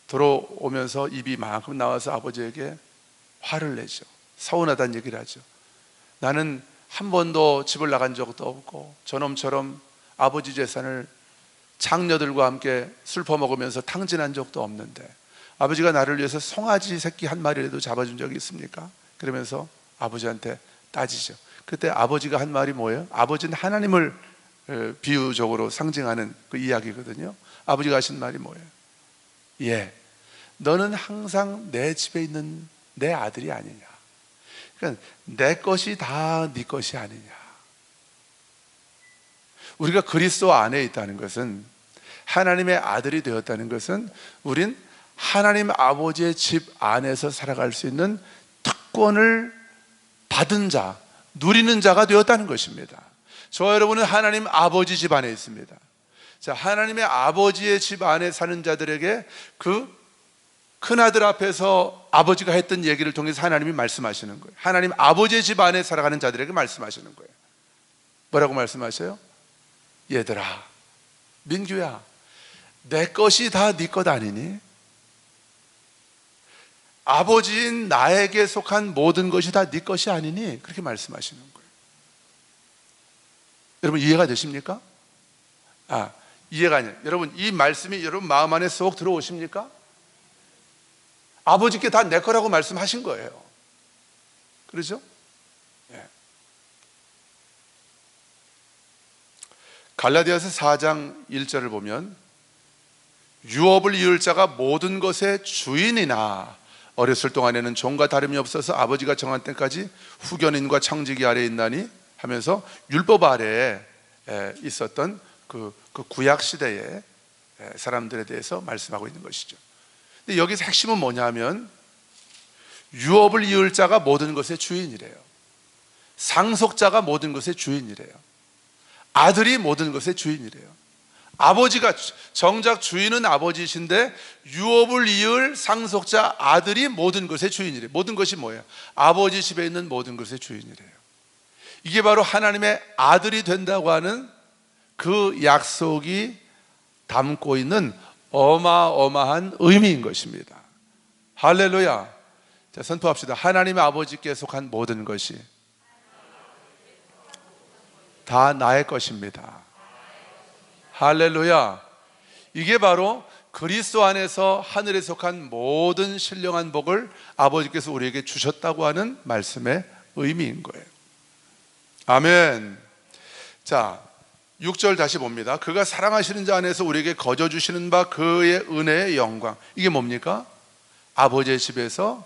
들어오면서 입이 만큼 나와서 아버지에게 화를 내죠. 서운하다는 얘기를 하죠. 나는 한 번도 집을 나간 적도 없고 저놈처럼 아버지 재산을 장녀들과 함께 술 퍼먹으면서 탕진한 적도 없는데 아버지가 나를 위해서 송아지 새끼 한 마리라도 잡아준 적이 있습니까? 그러면서 아버지한테 따지죠. 그때 아버지가 한 말이 뭐예요? 아버지는 하나님을 비유적으로 상징하는 그 이야기거든요. 아버지가 하신 말이 뭐예요? 예, 너는 항상 내 집에 있는 내 아들이 아니냐. 그러니까 내 것이 다 네 것이 아니냐. 우리가 그리스도 안에 있다는 것은, 하나님의 아들이 되었다는 것은, 우린 하나님 아버지의 집 안에서 살아갈 수 있는 특권을 받은 자, 누리는 자가 되었다는 것입니다. 저와 여러분은 하나님 아버지 집 안에 있습니다. 자, 하나님의 아버지의 집 안에 사는 자들에게 그 큰아들 앞에서 아버지가 했던 얘기를 통해서 하나님이 말씀하시는 거예요. 하나님 아버지의 집 안에 살아가는 자들에게 말씀하시는 거예요. 뭐라고 말씀하셔요? 얘들아, 민규야, 내 것이 다 네 것 아니니? 아버지인 나에게 속한 모든 것이 다 네 것이 아니니? 그렇게 말씀하시는 거예요. 여러분, 이해가 되십니까? 이해가 아니에요. 여러분, 이 말씀이 여러분 마음 안에 쏙 들어오십니까? 아버지께 다 내 거라고 말씀하신 거예요. 그렇죠? 예. 갈라디아서 4장 1절을 보면, 유업을 이을 자가 모든 것의 주인이나 어렸을 동안에는 종과 다름이 없어서 아버지가 정한 때까지 후견인과 청지기 아래에 있나니 하면서 율법 아래에 있었던 그 구약 시대의 사람들에 대해서 말씀하고 있는 것이죠. 근데 여기서 핵심은 뭐냐면, 유업을 이을 자가 모든 것의 주인이래요. 상속자가 모든 것의 주인이래요. 아들이 모든 것의 주인이래요. 아버지가, 정작 주인은 아버지이신데 유업을 이을 상속자 아들이 모든 것의 주인이래요. 모든 것이 뭐예요? 아버지 집에 있는 모든 것의 주인이래요. 이게 바로 하나님의 아들이 된다고 하는 그 약속이 담고 있는 어마어마한 의미인 것입니다. 할렐루야. 자, 선포합시다. 하나님의 아버지께 속한 모든 것이 다 나의 것입니다. 할렐루야. 이게 바로 그리스도 안에서 하늘에 속한 모든 신령한 복을 아버지께서 우리에게 주셨다고 하는 말씀의 의미인 거예요. 아멘. 자, 6절 다시 봅니다. 그가 사랑하시는 자 안에서 우리에게 거저 주시는 바 그의 은혜의 영광. 이게 뭡니까? 아버지의 집에서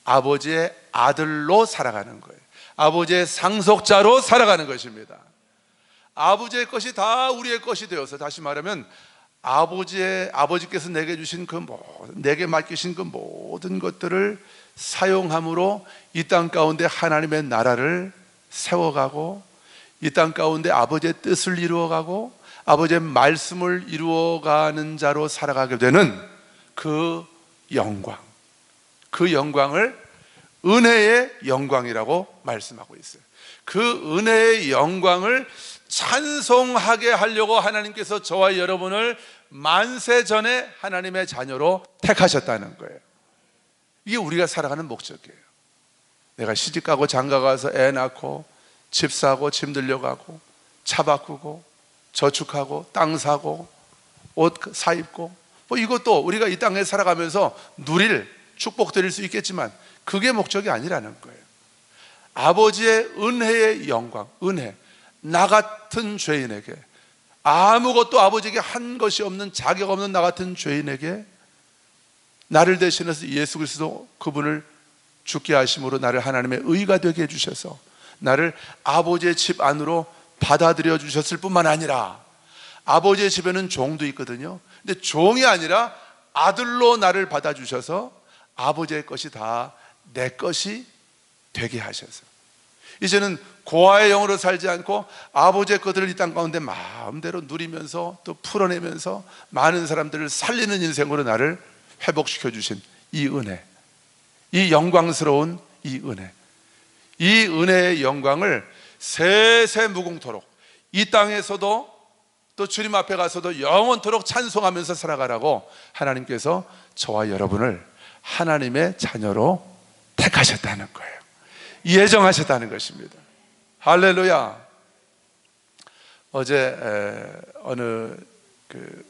아버지의 아들로 살아가는 거예요. 아버지의 상속자로 살아가는 것입니다. 아버지의 것이 다 우리의 것이 되어서, 다시 말하면 아버지께서 내게 주신 내게 맡기신 그 모든 것들을 사용함으로 이 땅 가운데 하나님의 나라를 세워가고, 이 땅 가운데 아버지의 뜻을 이루어가고 아버지의 말씀을 이루어가는 자로 살아가게 되는 그 영광, 그 영광을 은혜의 영광이라고 말씀하고 있어요. 그 은혜의 영광을 찬송하게 하려고 하나님께서 저와 여러분을 만세 전에 하나님의 자녀로 택하셨다는 거예요. 이게 우리가 살아가는 목적이에요. 내가 시집가고 장가가서 애 낳고 집 사고 짐 들려가고 차 바꾸고 저축하고 땅 사고 옷 사 입고, 뭐 이것도 우리가 이 땅에 살아가면서 누릴 축복 드릴 수 있겠지만 그게 목적이 아니라는 거예요. 아버지의 은혜의 영광, 은혜, 나 같은 죄인에게, 아무것도 아버지에게 한 것이 없는, 자격 없는 나 같은 죄인에게 나를 대신해서 예수 그리스도 그분을 죽게 하심으로 나를 하나님의 의가 되게 해주셔서 나를 아버지의 집 안으로 받아들여 주셨을 뿐만 아니라, 아버지의 집에는 종도 있거든요. 근데 종이 아니라 아들로 나를 받아주셔서 아버지의 것이 다 내 것이 되게 하셔서 이제는 고아의 영으로 살지 않고 아버지의 것들을 이 땅 가운데 마음대로 누리면서 또 풀어내면서 많은 사람들을 살리는 인생으로 나를 회복시켜 주신 이 은혜, 이 영광스러운 이 은혜, 이 은혜의 영광을 세세 무궁토록 이 땅에서도 또 주님 앞에 가서도 영원토록 찬송하면서 살아가라고 하나님께서 저와 여러분을 하나님의 자녀로 택하셨다는 거예요. 예정하셨다는 것입니다. 할렐루야. 어제 어느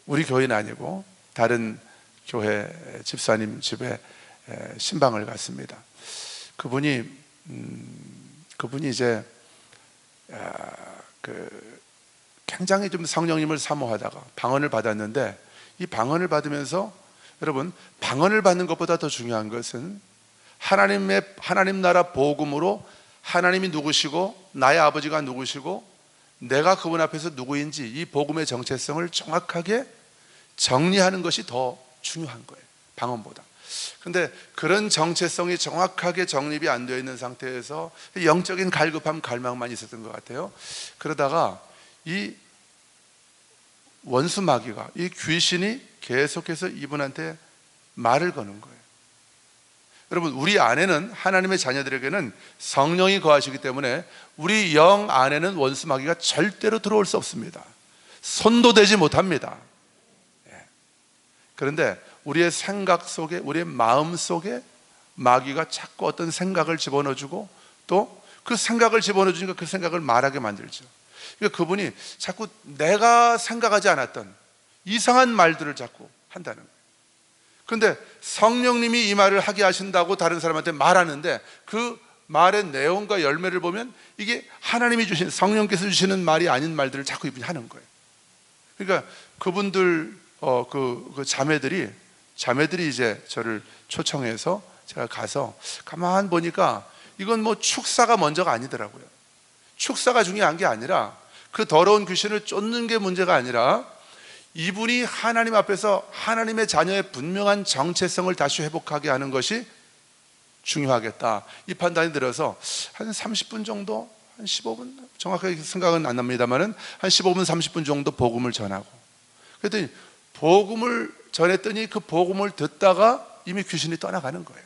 우리 교회는 아니고 다른 교회 집사님 집에 신방을 갔습니다. 그분이 이제 굉장히 좀 성령님을 사모하다가 방언을 받았는데, 이 방언을 받으면서, 여러분, 방언을 받는 것보다 더 중요한 것은 하나님 나라 복음으로 하나님이 누구시고 나의 아버지가 누구시고 내가 그분 앞에서 누구인지 이 복음의 정체성을 정확하게 정리하는 것이 더 중요한 거예요, 방언보다. 근데 그런 정체성이 정확하게 정립이 안 되어 있는 상태에서 영적인 갈급함, 갈망만 있었던 것 같아요. 그러다가 이 원수 마귀가, 이 귀신이 계속해서 이분한테 말을 거는 거예요. 여러분, 우리 안에는, 하나님의 자녀들에게는 성령이 거하시기 때문에 우리 영 안에는 원수 마귀가 절대로 들어올 수 없습니다. 손도 대지 못합니다. 그런데 우리의 생각 속에, 우리의 마음 속에 마귀가 자꾸 어떤 생각을 집어넣어주고 또 그 생각을 집어넣어주니까 그 생각을 말하게 만들죠. 그러니까 그분이 자꾸 내가 생각하지 않았던 이상한 말들을 자꾸 한다는 거예요. 그런데 성령님이 이 말을 하게 하신다고 다른 사람한테 말하는데 그 말의 내용과 열매를 보면 이게 하나님이 주신, 성령께서 주시는 말이 아닌 말들을 자꾸 이분이 하는 거예요. 그러니까 그분들 그 자매들이 이제 저를 초청해서 제가 가서 가만 보니까 이건 뭐 축사가 먼저가 아니더라고요. 축사가 중요한 게 아니라, 그 더러운 귀신을 쫓는 게 문제가 아니라 이분이 하나님 앞에서 하나님의 자녀의 분명한 정체성을 다시 회복하게 하는 것이 중요하겠다, 이 판단이 들어서 한 30분 정도, 한 15분, 정확하게 생각은 안 납니다만은 한 15분 30분 정도 복음을 전하고, 그랬더니 복음을 전했더니 그 복음을 듣다가 이미 귀신이 떠나가는 거예요.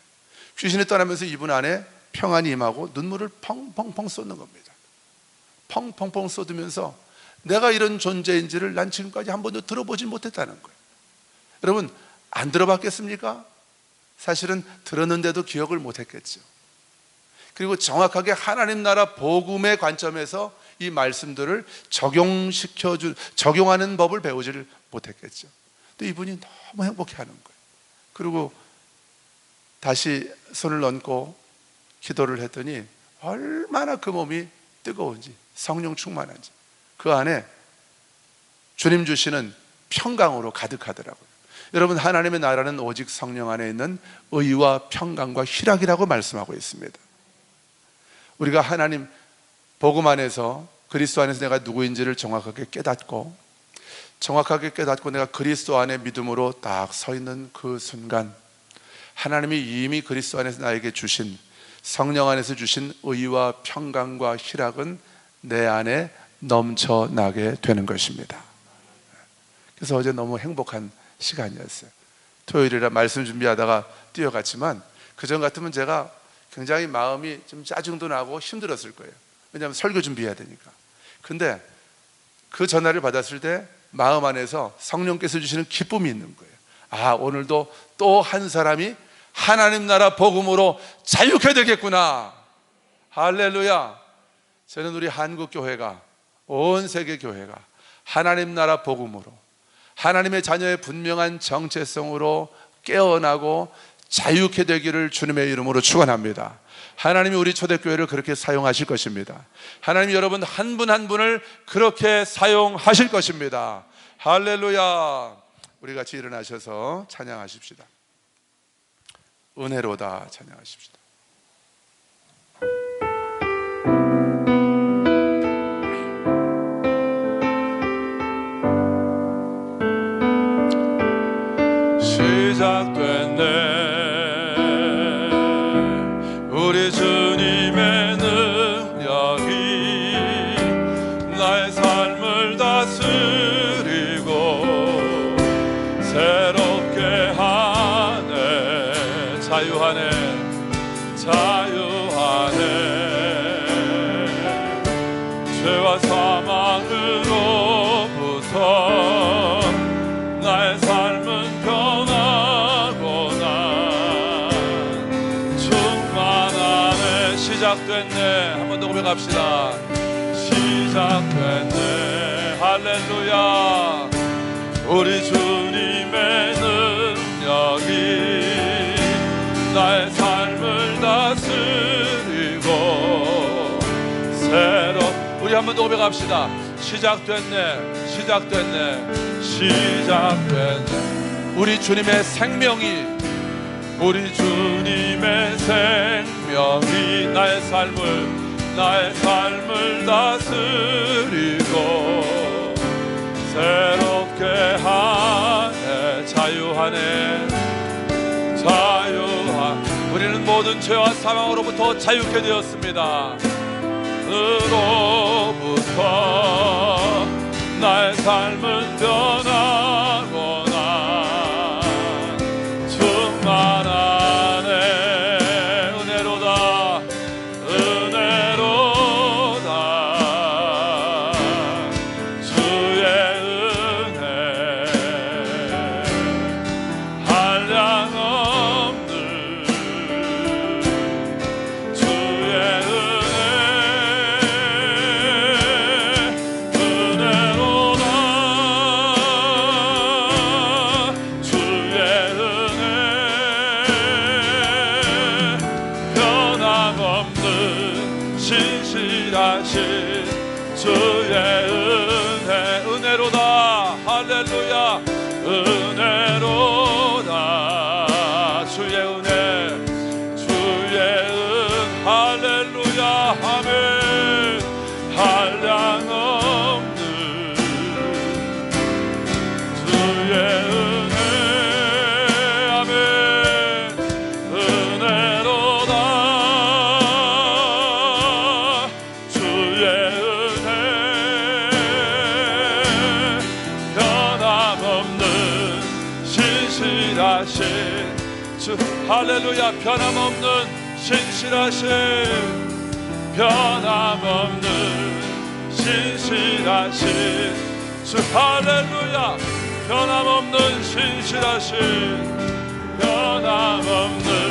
귀신이 떠나면서 이분 안에 평안이 임하고 눈물을 펑펑펑 쏟는 겁니다. 펑펑펑 쏟으면서 내가 이런 존재인지를 난 지금까지 한 번도 들어보지 못했다는 거예요. 여러분, 안 들어봤겠습니까? 사실은 들었는데도 기억을 못했겠죠. 그리고 정확하게 하나님 나라 복음의 관점에서 이 말씀들을 적용하는 법을 배우지를 못했겠죠. 근데 이분이 너무 행복해하는 거예요. 그리고 다시 손을 얹고 기도를 했더니 얼마나 그 몸이 뜨거운지, 성령 충만한지, 그 안에 주님 주시는 평강으로 가득하더라고요. 여러분, 하나님의 나라는 오직 성령 안에 있는 의와 평강과 희락이라고 말씀하고 있습니다. 우리가 하나님 복음 안에서, 그리스도 안에서 내가 누구인지를 정확하게 깨닫고 내가 그리스도 안에 믿음으로 딱 서 있는 그 순간, 하나님이 이미 그리스도 안에서 나에게 주신, 성령 안에서 주신 의와 평강과 희락은 내 안에 넘쳐나게 되는 것입니다. 그래서 어제 너무 행복한 시간이었어요. 토요일이라 말씀 준비하다가 뛰어갔지만 그전 같으면 제가 굉장히 마음이 좀 짜증도 나고 힘들었을 거예요. 왜냐하면 설교 준비해야 되니까. 근데 그 전화를 받았을 때 마음 안에서 성령께서 주시는 기쁨이 있는 거예요. 아, 오늘도 또 한 사람이 하나님 나라 복음으로 자유케 되겠구나. 할렐루야. 저는 우리 한국 교회가, 온 세계 교회가 하나님 나라 복음으로, 하나님의 자녀의 분명한 정체성으로 깨어나고 자유케 되기를 주님의 이름으로 축원합니다. 하나님이 우리 초대교회를 그렇게 사용하실 것입니다. 하나님이 여러분 한 분 한 분을 그렇게 사용하실 것입니다. 할렐루야. 우리 같이 일어나셔서 찬양하십시다. 은혜로다 찬양하십시다. 시작됐네 우리 주님의 능력이 나의 삶을 다스리고 새롭게 하네. 자유하네 자유하네. 죄와 사망으로부터 나의 삶은 변하고 난 충만하네. 시작됐네. 한 번 더 고백합시다. 시작됐네. 할렐루야. 우리 주님의 능력이 나의 삶을 다스리고 우리 한 번 더 고백합시다. 시작됐네. 시작됐네. 시작됐네. 우리 주님의 생명이 우리 주님의 생명이 나의 삶을 다스리고 새롭게 하네. 자유하네. 우리는 모든 죄와 사망으로부터 자유케 되었습니다. 으로부터 나의 삶은 변하거나 충만하네. 은혜로다 은혜로다. 주의 은혜 한량 없는 주의 은혜 은혜로다. 주의 은혜 변함없는 신실하신 주의 은혜 은혜로다. 할렐루야. 은혜로다. 주의 은혜 주의 할렐루야. 아멘. 한량 없는 주의 은혜 아멘. 은혜로다. 주의 은혜 변함없는 신실하신 주. 할렐루야. 변함없는 신실하신 변함없는 신실하신 주. 할렐루야. 변함없는 신실하신 변함없는